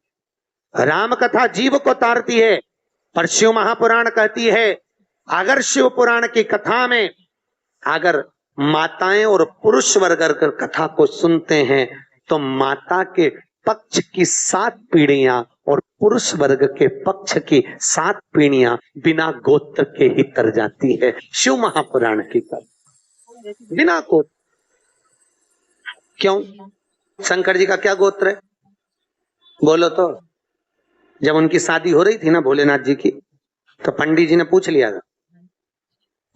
राम कथा जीव को तारती है, पर शिव महापुराण कहती है अगर शिव पुराण की कथा में अगर माताएं और पुरुष वर्ग अगर कथा को सुनते हैं तो माता के पक्ष की 7 पीढ़ियां और पुरुष वर्ग के पक्ष की 7 पीढ़ियां बिना गोत्र के ही तर जाती है। शिव महापुराण की कथा बिना गोत्र। क्यों? शंकर जी का क्या गोत्र है? बोलो तो। जब उनकी शादी हो रही थी ना भोलेनाथ जी की, तो पंडित जी ने पूछ लिया था,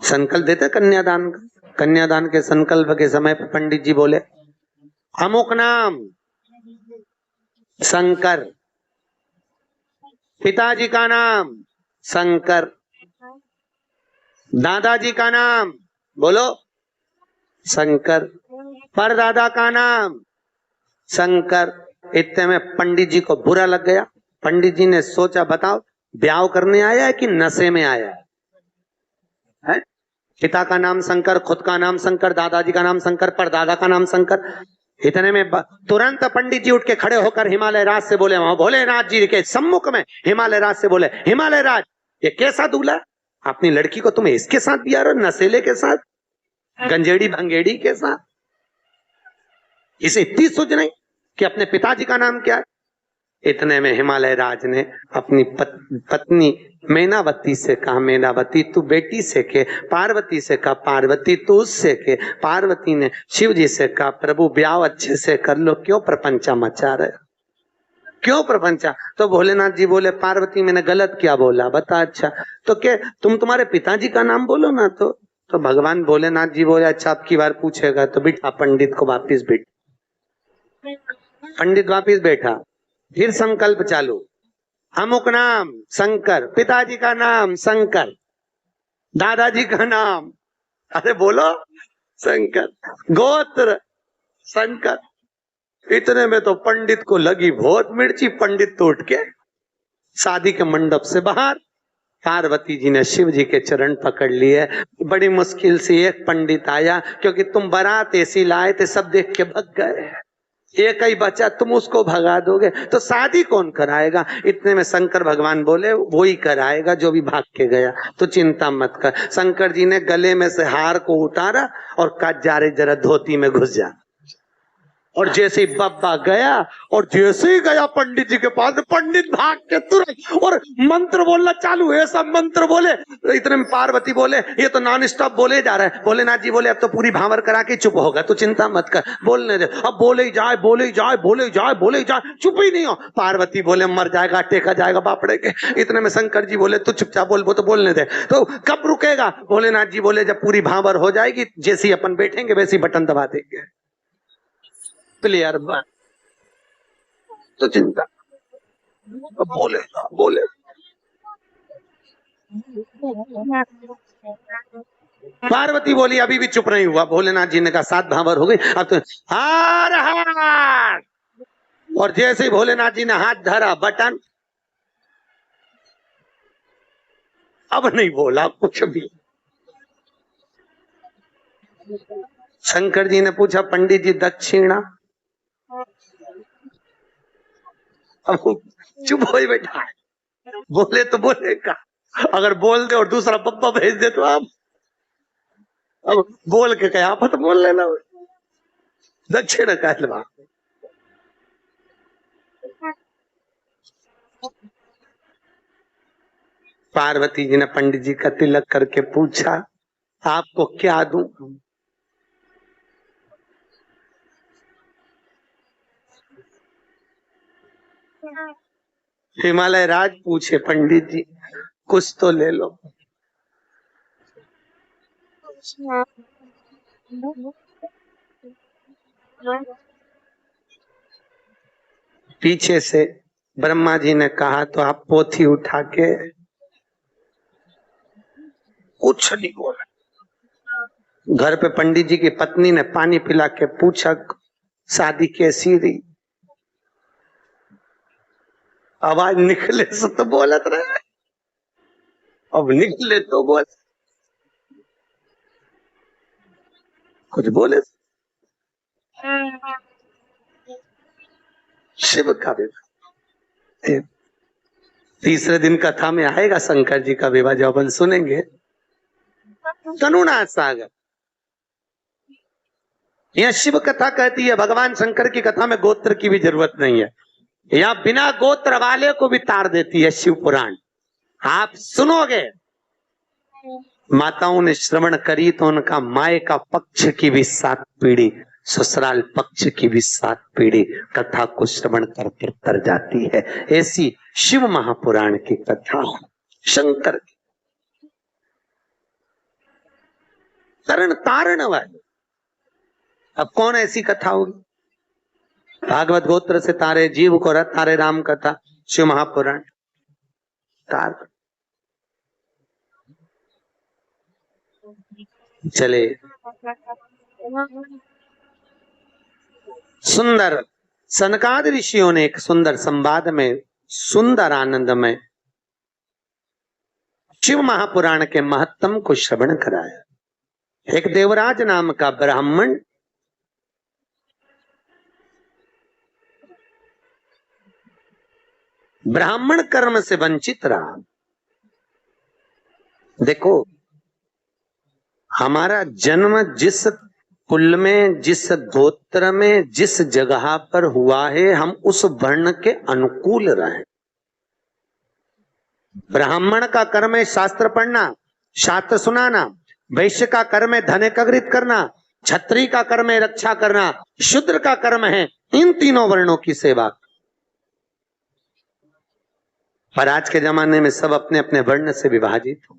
संकल्प देते कन्यादान का। कन्यादान के संकल्प के समय पर पंडित जी बोले अमुक नाम शंकर, पिताजी का नाम शंकर, दादाजी का नाम बोलो शंकर, परदादा का नाम शंकर। इतने में पंडित जी को बुरा लग गया। पंडित जी ने सोचा बताओ ब्याह करने आया है कि नशे में आया है? पिता का नाम शंकर, खुद का नाम शंकर, दादाजी का नाम शंकर, परदादा का नाम शंकर। इतने में तुरंत पंडित जी उठ के खड़े होकर हिमालय राज से बोले, वहां भोलेनाथ जी के सम्मुख में हिमालय राज से बोले, हिमालय राज ये कैसा दूल्हा, अपनी लड़की को तुम इसके साथ बिया रहे हो, नशेले के साथ, गंजेड़ी भंगेड़ी के साथ? इसे इतनी सोच नहीं कि अपने पिताजी का नाम क्या है? इतने में हिमालय राज ने अपनी पत्नी मैनावती से कहा, मैनावती तू बेटी से के, पार्वती से कहा, पार्वती तू उससे के। पार्वती ने शिव जी से कहा, प्रभु ब्याह अच्छे से कर लो, क्यों प्रपंचा मचा रहे, क्यों प्रपंचा? तो भोलेनाथ जी बोले, पार्वती मैंने गलत क्या बोला बता? अच्छा तो क्या तुम तुम्हारे पिताजी का नाम बोलो ना। तो भगवान भोलेनाथ जी बोले, अच्छा अब की बार पूछेगा तो बिठा पंडित को वापिस बैठ। पंडित वापिस बैठा, फिर संकल्प चालू, अमुक नाम शंकर, पिताजी का नाम शंकर, दादाजी का नाम अरे बोलो शंकर, गोत्र शंकर। इतने में तो पंडित को लगी बहुत मिर्ची। पंडित तो उठ के शादी के मंडप से बाहर, पार्वती जी ने शिव जी के चरण पकड़ लिए। बड़ी मुश्किल से एक पंडित आया, क्योंकि तुम बारात ऐसी लाए थे सब देख के भग गए, एक ही बचा, तुम उसको भगा दोगे तो शादी कौन कराएगा? इतने में शंकर भगवान बोले, वो ही कराएगा जो भी भाग के गया, तो चिंता मत कर। शंकर जी ने गले में से हार को उतारा और कहा, जा रे जरा धोती में घुस जा। और जैसे ही बब्बा गया, और जैसे ही गया पंडित जी के पास, पंडित भाग के तुरंत और मंत्र बोलना चालू है, सब मंत्र बोले। इतने में पार्वती बोले, ये तो नॉन स्टॉप बोले जा रहा है। भोलेनाथ जी बोले, अब तो पूरी भावर करा के चुप होगा, तो चिंता मत कर, बोलने दे। अब बोले ही जाए, बोले ही जाए, बोले ही जाए, बोले ही जाए, चुप ही नहीं हो। पार्वती बोले, मर जाएगा, टेका जाएगा बापड़े के। इतने में शंकर जी बोले, तू चुपचाप बोल, वो तो बोलने दे। तो कब रुकेगा? भोलेनाथ जी बोले, जब पूरी भावर हो जाएगी, जैसे अपन बैठेंगे वैसे बटन दबा देंगे, क्लियर बात, तो चिंता बोले बोले। पार्वती बोली, अभी भी चुप नहीं हुआ। भोलेनाथ जी ने कहा, 7 भावर हो गई, अब तो हार हार। और जैसे ही भोलेनाथ जी ने हाथ धरा बटन, अब नहीं बोला कुछ भी। शंकर जी ने पूछा, पंडित जी दक्षिणा? अब चुप हो ही बैठा है, बोले तो बोलेगा, अगर बोल दे और दूसरा पप्पा भेज दे तो आप अब बोल के क्या आफत बोल लेना, दक्षिण कहलवा। पार्वती जी ने पंडित जी का तिलक करके पूछा, आपको क्या दूं? हिमालय राज पूछे, पंडित जी कुछ तो ले लो। पीछे से ब्रह्मा जी ने कहा, तो आप पोथी उठा के, कुछ नहीं बोला। घर पे पंडित जी की पत्नी ने पानी पिला के पूछा, शादी कैसी रही? आवाज निकले से तो बोलत रहे, अब निकले तो बोल, कुछ बोले। शिव का विवाह तीसरे दिन कथा में आएगा, शंकर जी का विवाह जब अपन सुनेंगे। तनुनाथ सागर, यह शिव कथा कहती है, भगवान शंकर की कथा में गोत्र की भी जरूरत नहीं है, यहाँ बिना गोत्र वाले को भी तार देती है शिव पुराण। आप सुनोगे, माताओं ने श्रवण करी तो उनका माए का पक्ष की भी 7 पीढ़ी, ससुराल पक्ष की भी 7 पीढ़ी कथा को श्रवण करके तर जाती है। ऐसी शिव महापुराण की कथा शंकर की तरण तारण वाली। अब कौन ऐसी कथा होगी? भागवत गोत्र से तारे जीव को रथ, तारे राम कथा शिव महापुराण तार। चले सुंदर सनकादि ऋषियों ने एक सुंदर संवाद में, सुंदर आनंद में शिव महापुराण के महत्तम को श्रवण कराया। एक देवराज नाम का ब्राह्मण ब्राह्मण कर्म से वंचित रहा। देखो, हमारा जन्म जिस कुल में, जिस गोत्र में, जिस जगह पर हुआ है, हम उस वर्ण के अनुकूल रहे। ब्राह्मण का कर्म है शास्त्र पढ़ना, शास्त्र सुनाना। वैश्य का कर्म है धन एकत्रित करना। क्षत्रिय का कर्म है रक्षा करना। शूद्र का कर्म है इन तीनों वर्णों की सेवा। पर आज के जमाने में सब अपने अपने वर्ण से विभाजित हो।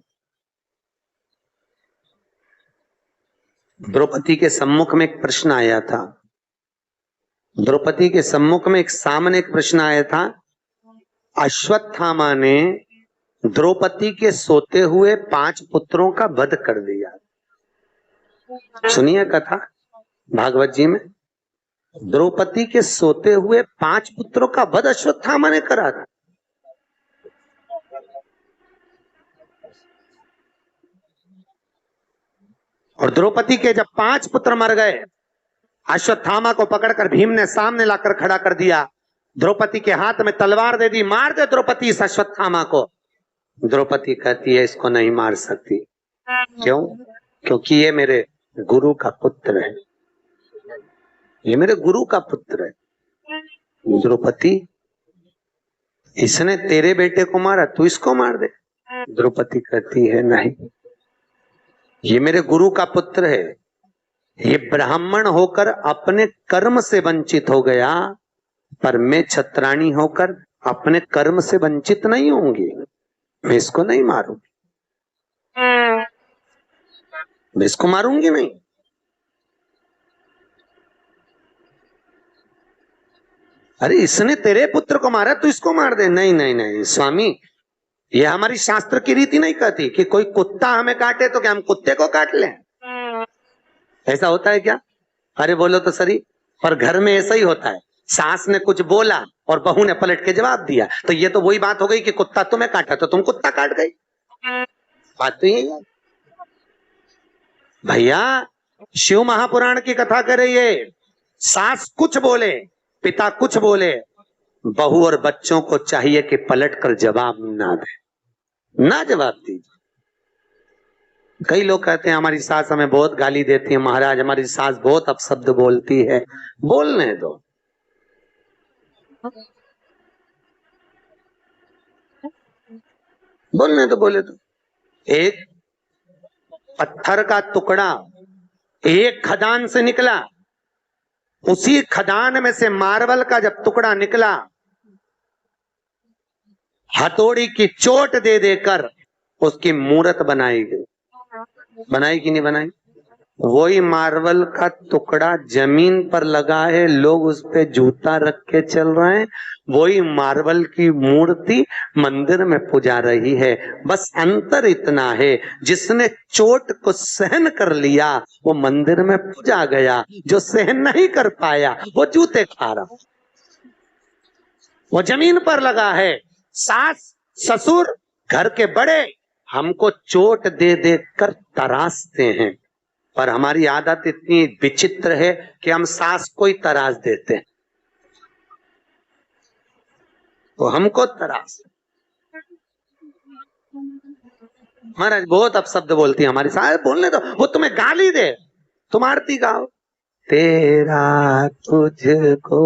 द्रौपदी के सम्मुख में एक प्रश्न आया था। द्रौपदी के सम्मुख में एक सामने एक प्रश्न आया था। अश्वत्थामा ने द्रौपदी के सोते हुए 5 पुत्रों का वध कर दिया। सुनिए कथा भागवत जी में। द्रौपदी के सोते हुए 5 पुत्रों का वध अश्वत्थामा ने करा था। और द्रौपदी के जब 5 पुत्र मर गए, अश्वत्थामा को पकड़कर भीम ने सामने लाकर खड़ा कर दिया। द्रौपदी के हाथ में तलवार दे दी, मार दे द्रौपदी इस अश्वत्थामा को। द्रौपदी कहती है इसको नहीं मार सकती। क्यों? क्योंकि ये मेरे गुरु का पुत्र है, ये मेरे गुरु का पुत्र है। द्रौपदी, इसने तेरे बेटे को मारा, तू इसको मार दे। द्रौपदी कहती है नहीं, ये मेरे गुरु का पुत्र है। ये ब्राह्मण होकर अपने कर्म से वंचित हो गया, पर मैं छत्राणी होकर अपने कर्म से वंचित नहीं होंगी। मैं इसको नहीं मारूंगी, मैं इसको मारूंगी नहीं। अरे इसने तेरे पुत्र को मारा, तू इसको मार दे। नहीं नहीं नहीं स्वामी, ये हमारी शास्त्र की रीति नहीं कहती कि कोई कुत्ता हमें काटे तो क्या हम कुत्ते को काट लें? ऐसा होता है क्या? अरे बोलो तो सही। पर घर में ऐसा ही होता है, सास ने कुछ बोला और बहू ने पलट के जवाब दिया, तो ये तो वही बात हो गई कि कुत्ता तुम्हें काटा तो तुम कुत्ता काट गई। बात तो यही है भैया। शिव महापुराण की कथा कर रही है। सास कुछ बोले, पिता कुछ बोले, बहू और बच्चों को चाहिए कि पलट कर जवाब ना दे, ना जवाब दीजिए। कई लोग कहते हैं हमारी सास हमें बहुत गाली देती है। महाराज, हमारी सास बहुत अपशब्द बोलती है। बोलने दो, बोलने दो, बोले तो। एक पत्थर का टुकड़ा एक खदान से निकला, उसी खदान में से मार्बल का जब टुकड़ा निकला, हथौड़ी की चोट दे देकर उसकी मूर्त बनाई गई। बनाई कि नहीं बनाई? वही मार्बल का टुकड़ा जमीन पर लगा है, लोग उस पे जूता रख के चल रहे हैं। वही मार्बल की मूर्ति मंदिर में पूजा रही है। बस अंतर इतना है, जिसने चोट को सहन कर लिया वो मंदिर में पूजा गया, जो सहन नहीं कर पाया वो जूते खा रहा, वो जमीन पर लगा है। सास ससुर घर के बड़े हमको चोट दे दे कर तराशते हैं, पर हमारी आदत इतनी विचित्र है कि हम सास को ही तराश देते हैं, तो हमको तराश। महाराज बहुत अपशब्द बोलती है हमारी सास। बोलने दो, वो तुम्हें गाली दे, तुम आरती गाओ। तेरा तुझको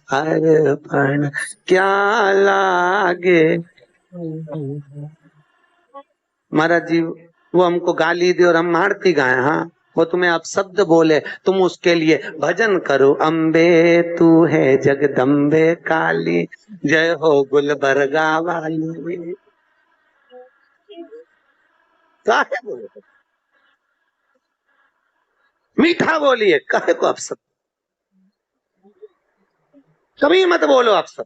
अर्पण क्या लागे। महाराज जी वो हमको गाली दे और हम आरती गाए, हाँ वो तुम्हें अपशब्द बोले, तुम उसके लिए भजन करो। अम्बे तू है जगदम्बे काली, जय हो गुलबर्गा वाली। काहे बोले? मीठा बोलिए, काहे को अपशब्द? कभी मत बोलो आप सब।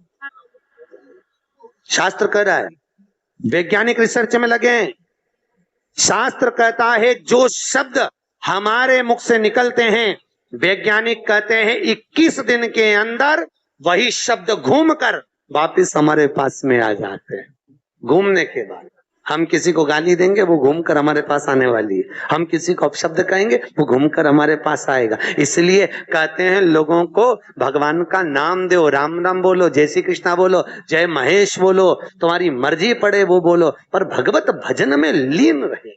शास्त्र कह रहा है, वैज्ञानिक रिसर्च में लगे हैं। शास्त्र कहता है जो शब्द हमारे मुख से निकलते हैं, वैज्ञानिक कहते हैं 21 दिन के अंदर वही शब्द घूमकर वापिस हमारे पास में आ जाते हैं। घूमने के बाद हम किसी को गाली देंगे, वो घूमकर हमारे पास आने वाली है। हम किसी को अपशब्द कहेंगे, वो घूमकर हमारे पास आएगा। इसलिए कहते हैं लोगों को भगवान का नाम दो, राम राम बोलो, जय श्री कृष्णा बोलो, जय महेश बोलो, तुम्हारी मर्जी पड़े वो बोलो, पर भगवत भजन में लीन रहे।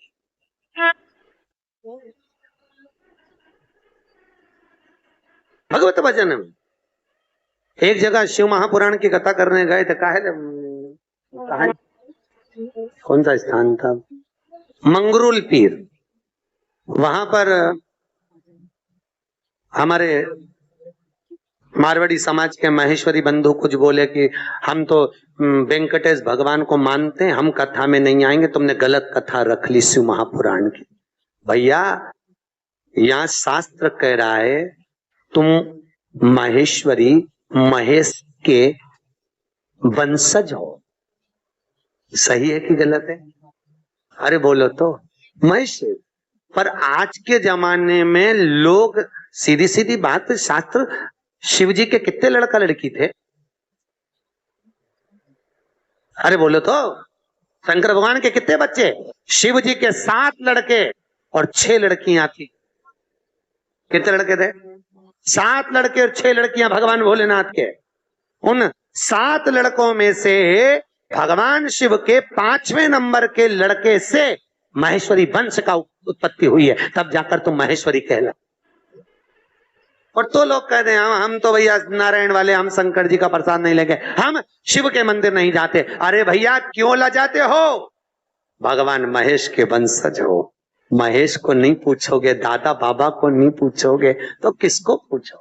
भगवत भजन में एक जगह शिव महापुराण की कथा करने गए थे। कहा कौन सा स्थान था? मंगरूल पीर। वहां पर हमारे मारवाड़ी समाज के महेश्वरी बंधु कुछ बोले कि हम तो वेंकटेश भगवान को मानते हैं, हम कथा में नहीं आएंगे, तुमने गलत कथा रख ली शिव महापुराण की। भैया यहाँ शास्त्र कह रहा है तुम महेश्वरी महेश के वंशज हो। सही है कि गलत है? अरे बोलो तो। महेश पर आज के जमाने में लोग सीधी सीधी बात, शास्त्र शिव जी के कितने लड़का लड़की थे? अरे बोलो तो। शंकर भगवान के कितने बच्चे? शिव जी के 7 लड़के और 6 लड़कियां थी। कितने लड़के थे? 7 लड़के और 6 लड़कियां भगवान भोलेनाथ के। उन 7 लड़कों में से भगवान शिव के 5वें नंबर के लड़के से महेश्वरी वंश का उत्पत्ति हुई है, तब जाकर तुम महेश्वरी कहला। और तो लोग कहते हैं हम तो भैया नारायण वाले, हम शंकर जी का प्रसाद नहीं लेंगे, हम शिव के मंदिर नहीं जाते। अरे भैया क्यों ला जाते हो? भगवान महेश के वंशज हो। महेश को नहीं पूछोगे, दादा बाबा को नहीं पूछोगे, तो किसको पूछो?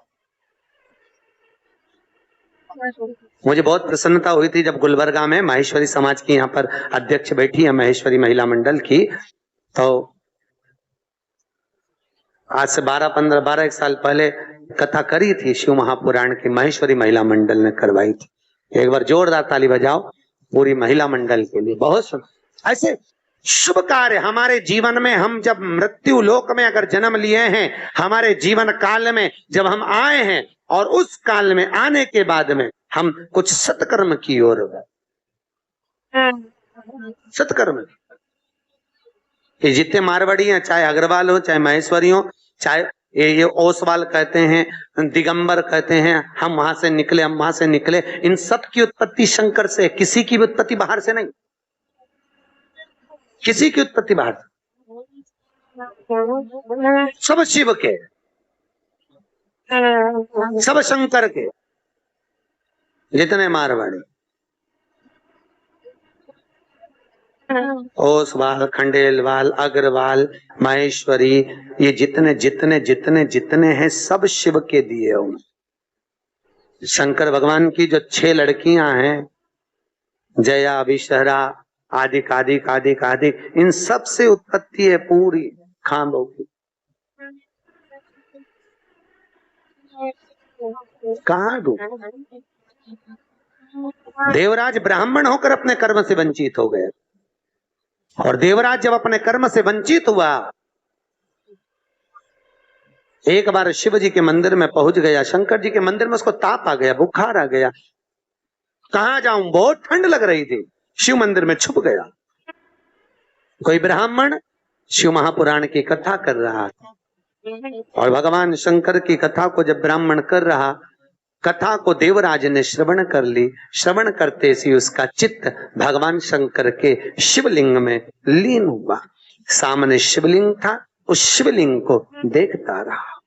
मुझे बहुत प्रसन्नता हुई थी जब गुलबर्गा में महेश्वरी समाज की यहाँ पर अध्यक्ष बैठी है, महेश्वरी महिला मंडल की। तो आज से 12 साल पहले कथा करी थी शिव महापुराण की, महेश्वरी महिला मंडल ने करवाई थी। एक बार जोरदार ताली बजाओ पूरी महिला मंडल के लिए। बहुत ऐसे शुभ कार्य हमारे जीवन में, हम जब मृत्यु लोक में अगर जन्म लिए हैं, हमारे जीवन काल में जब हम आए हैं, और उस काल में आने के बाद में हम कुछ सत्कर्म की ओर गए। सत्कर्म। ये जितने मारवाड़ी हैं, चाहे अग्रवाल हो, चाहे महेश्वरी हो, चाहे ये ओसवाल कहते हैं, दिगंबर कहते हैं, हम वहां से निकले, हम वहां से निकले, इन सब की उत्पत्ति शंकर से, किसी की भी उत्पत्ति बाहर से नहीं। किसी की उत्पत्ति बाहर से, सब शिव के, सब शंकर के, जितने मारवाड़ी, ओसवाल, खंडेलवाल, अग्रवाल, महेश्वरी, ये जितने जितने जितने जितने हैं सब शिव के दिए हुए। शंकर भगवान की जो 6 लड़कियां हैं, जया, अभिशहरा, आदिक आदिक आदिक आदिक, इन सब से उत्पत्ति है पूरी खांडों की। कहाँ दू? देवराज ब्राह्मण होकर अपने कर्म से वंचित हो गए, और देवराज जब अपने कर्म से वंचित हुआ, एक बार शिव जी के मंदिर में पहुंच गया, शंकर जी के मंदिर में उसको ताप आ गया, बुखार आ गया। कहां जाऊं, बहुत ठंड लग रही थी, शिव मंदिर में छुप गया। कोई ब्राह्मण शिव महापुराण की कथा कर रहा था, और भगवान शंकर की कथा को जब ब्राह्मण कर रहा, कथा को देवराज ने श्रवण कर ली। श्रवण करते ही उसका चित्त भगवान शंकर के शिवलिंग में लीन हुआ। सामने शिवलिंग था, उस शिवलिंग को देखता रहा।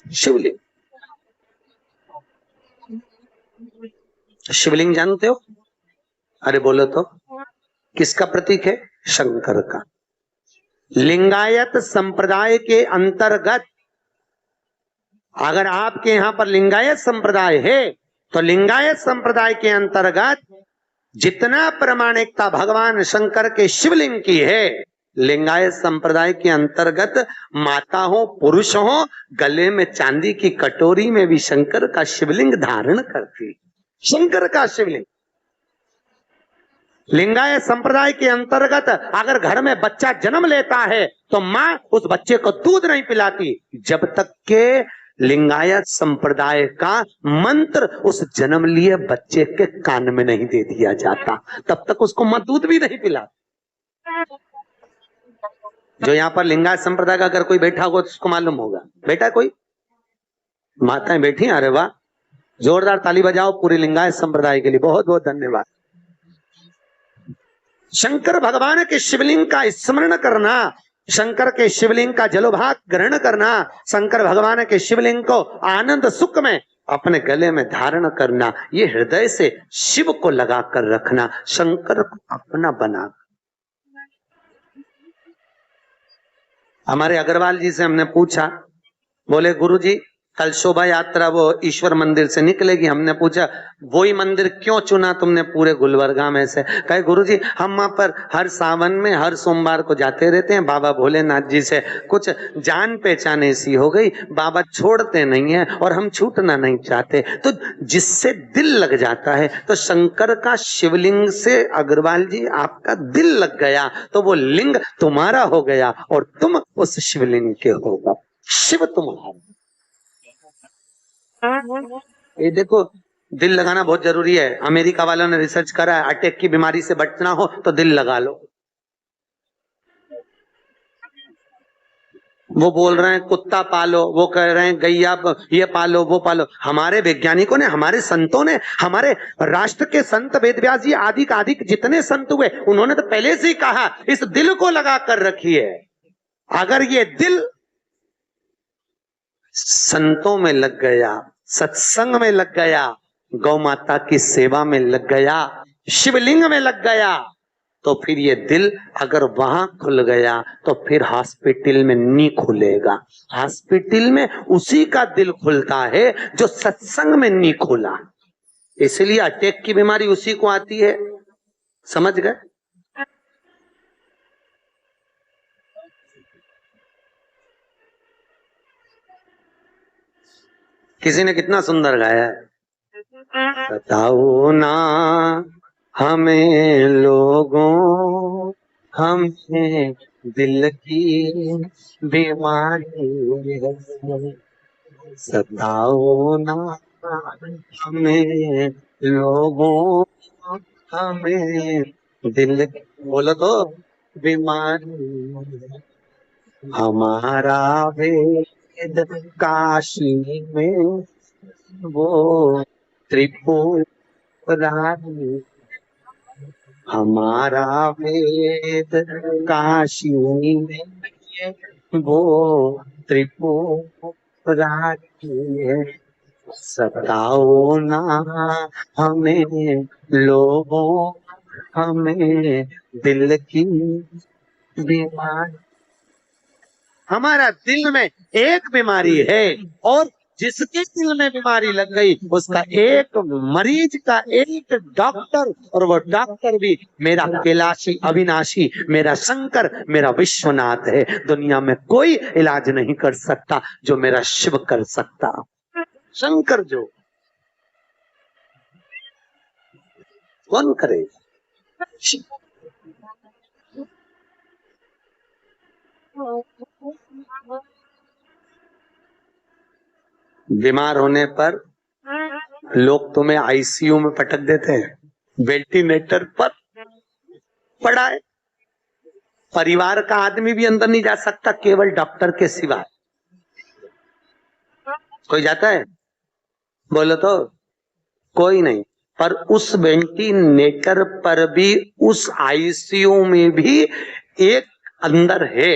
शिवलिंग, शिवलिंग जानते हो? अरे बोलो तो। किसका प्रतीक है? शंकर का। लिंगायत संप्रदाय के अंतर्गत, अगर आपके यहां पर लिंगायत संप्रदाय है, तो लिंगायत संप्रदाय के अंतर्गत जितना प्रामाणिकता भगवान शंकर के शिवलिंग की है, लिंगायत संप्रदाय के अंतर्गत माता हो पुरुष हो, गले में चांदी की कटोरी में भी शंकर का शिवलिंग धारण करती। शंकर का शिवलिंग। लिंगायत संप्रदाय के अंतर्गत अगर घर में बच्चा जन्म लेता है तो माँ उस बच्चे को दूध नहीं पिलाती जब तक के लिंगायत संप्रदाय का मंत्र उस जन्म लिए बच्चे के कान में नहीं दे दिया जाता, तब तक उसको माँ दूध भी नहीं पिलाती। जो यहाँ पर लिंगायत संप्रदाय का अगर कोई बैठा होगा तो उसको मालूम होगा। बेटा कोई माताएं बैठी, अरे वाह, जोरदार ताली बजाओ पूरे लिंगायत संप्रदाय के लिए, बहुत बहुत धन्यवाद। शंकर भगवान के शिवलिंग का स्मरण करना, शंकर के शिवलिंग का जलोभाग ग्रहण करना, शंकर भगवान के शिवलिंग को आनंद सुख में अपने गले में धारण करना, ये हृदय से शिव को लगा कर रखना, शंकर को अपना बना। हमारे अग्रवाल जी से हमने पूछा, बोले गुरुजी कल शोभा यात्रा वो ईश्वर मंदिर से निकलेगी। हमने पूछा वही मंदिर क्यों चुना तुमने पूरे गुलबर्गा में से? कहे गुरुजी हम वहां पर हर सावन में हर सोमवार को जाते रहते हैं, बाबा भोलेनाथ जी से कुछ जान पहचान ऐसी हो गई, बाबा छोड़ते नहीं है और हम छूटना नहीं चाहते, तो जिससे दिल लग जाता है। तो शंकर का शिवलिंग से अग्रवाल जी आपका दिल लग गया तो वो लिंग तुम्हारा हो गया और तुम उस शिवलिंग के होगा, शिव तुम्हारा। ये देखो दिल लगाना बहुत जरूरी है। अमेरिका वालों ने रिसर्च करा है, अटैक की बीमारी से बचना हो तो दिल लगा लो। वो बोल रहे हैं कुत्ता पालो, वो कह रहे हैं गैया ये पालो वो पालो। हमारे वैज्ञानिकों ने, हमारे संतों ने, हमारे राष्ट्र के संत वेदव्यास जी आदि का अधिक जितने संत हुए उन्होंने तो पहले से ही कहा इस दिल को लगा कर रखिए। अगर ये दिल संतों में लग गया, सत्संग में लग गया, गौ माता की सेवा में लग गया, शिवलिंग में लग गया, तो फिर ये दिल अगर वहां खुल गया तो फिर हॉस्पिटल में नहीं खुलेगा। हॉस्पिटल में उसी का दिल खुलता है जो सत्संग में नहीं खुला। इसलिए अटैक की बीमारी उसी को आती है, समझ गए? किसी ने कितना सुंदर गाया है, बताओ ना हमें लोगों, हमें दिल की बीमारी है, सताओ ना हमें लोगों, हमें दिल की, बोलो तो बीमारी, हमारा वेद काशी में वो त्रिपुरारी, हमारा वेद काशी में वो त्रिपुरारी है, सताओ ना हमें लोगों, हमें दिल की बीमारी। हमारा दिल में एक बीमारी है और जिसके दिल में बीमारी लग गई उसका एक मरीज का एक डॉक्टर, और वो डॉक्टर भी मेरा कैलाशी अविनाशी, मेरा शंकर, मेरा विश्वनाथ है। दुनिया में कोई इलाज नहीं कर सकता जो मेरा शिव कर सकता। शंकर जो कौन करे? बीमार होने पर लोग तुम्हें आईसीयू में पटक देते हैं, वेंटिलेटर पर पड़ा है, परिवार का आदमी भी अंदर नहीं जा सकता केवल डॉक्टर के सिवा। कोई जाता है? बोलो तो कोई नहीं। पर उस वेंटिलेटर पर भी, उस आईसीयू में भी एक अंदर है।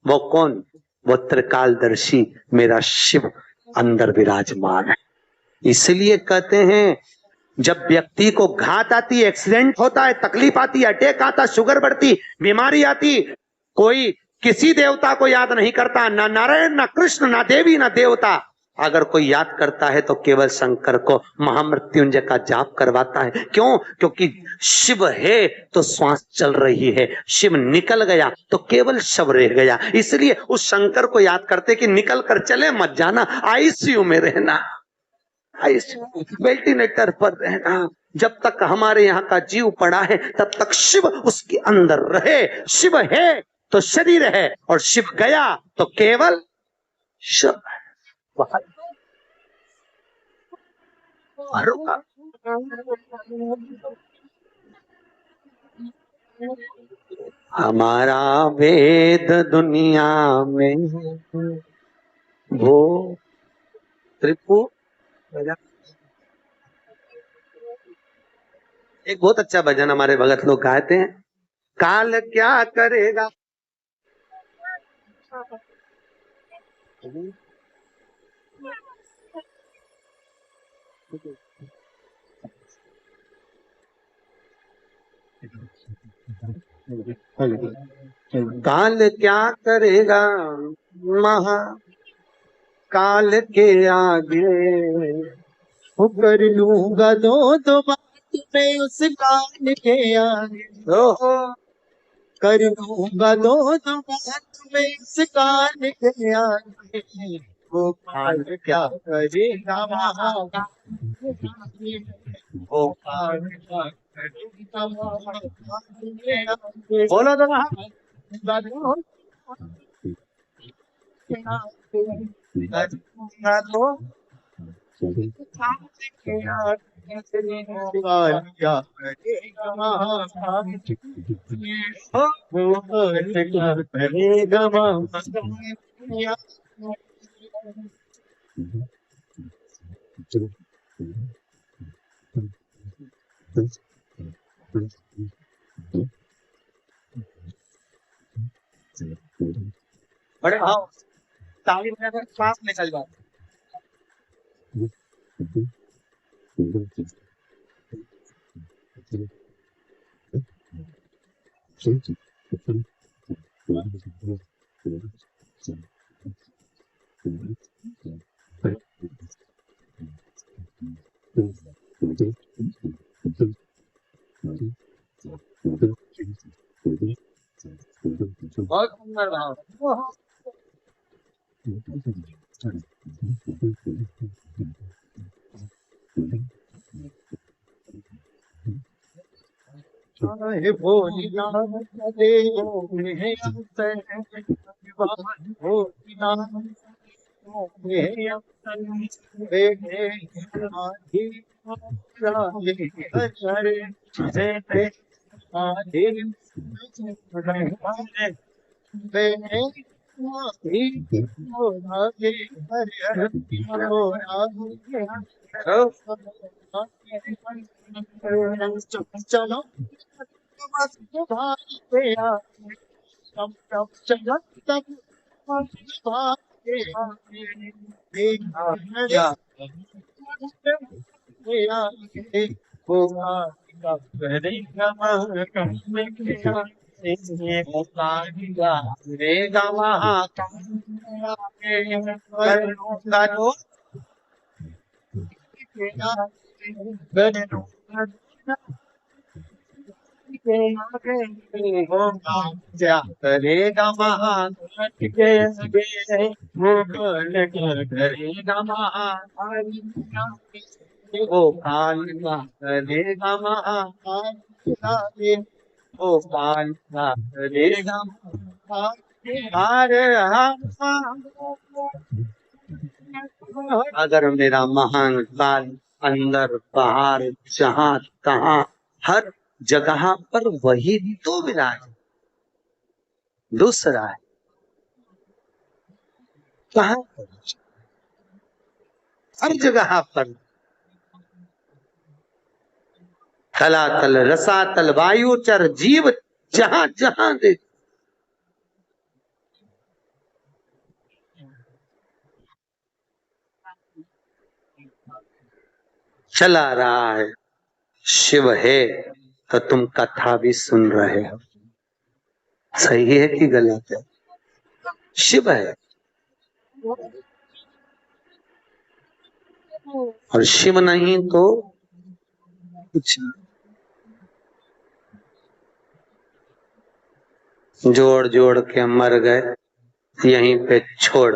वो कौन? वो त्रिकालदर्शी मेरा शिव अंदर विराजमान है। इसलिए कहते हैं जब व्यक्ति को घात आती, एक्सीडेंट होता है, तकलीफ आती, अटैक आता, शुगर बढ़ती, बीमारी आती, कोई किसी देवता को याद नहीं करता, ना नारायण, ना कृष्ण, ना देवी, ना देवता, अगर कोई याद करता है तो केवल शंकर को, महामृत्युंजय का जाप करवाता है। क्यों? क्योंकि शिव है तो श्वास चल रही है, शिव निकल गया तो केवल शव रह गया। इसलिए उस शंकर को याद करते कि निकल कर चले मत जाना, आईसीयू में रहना, आईसीयू वेंटिलेटर पर रहना। जब तक हमारे यहाँ का जीव पड़ा है तब तक शिव उसके अंदर रहे। शिव है तो शरीर है, और शिव गया तो केवल शव है। हमारा वेद दुनिया में वो त्रिपुर। एक बहुत अच्छा भजन हमारे भगत लोग गाते हैं, काल क्या करेगा। काल क्या करेगा, महा काल के आगे वो कर लूंगा दो बात मैं उस काल के आगे। कर लूंगा दो बात मैं उस काल के आगे। वो काल क्या करेगा, वो काल क्या करेगा। बोलो तो बड़े भाव ताली बजाकर श्वास निकल जाए। बहुत सुंदर भाव। चलो करेगा महान करेगा महान वो काल करेगा महान वो काल करेगा अगर मेरा महान काल अंदर बाहर जहां तहां हर जगह पर वही तो विराज। दूसरा है कहां, हर जगह पर तलातल रसातल वायुचर जीव जहां जहां देख चला रहा है। शिव है तो तुम कथा भी सुन रहे हो। सही है कि गलत है? शिव है और शिव नहीं तो कुछ जोड़ जोड़ के मर गए यहीं पे छोड़।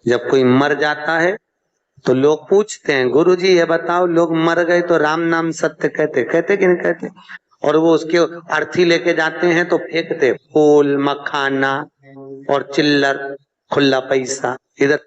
जब कोई मर जाता है तो लोग पूछते हैं गुरुजी ये बताओ लोग मर गए तो राम नाम सत्य कहते कहते कि नहीं कहते? और वो उसके अर्थी लेके जाते हैं तो फेंकते फूल मखाना और चिल्लर खुला पैसा इधर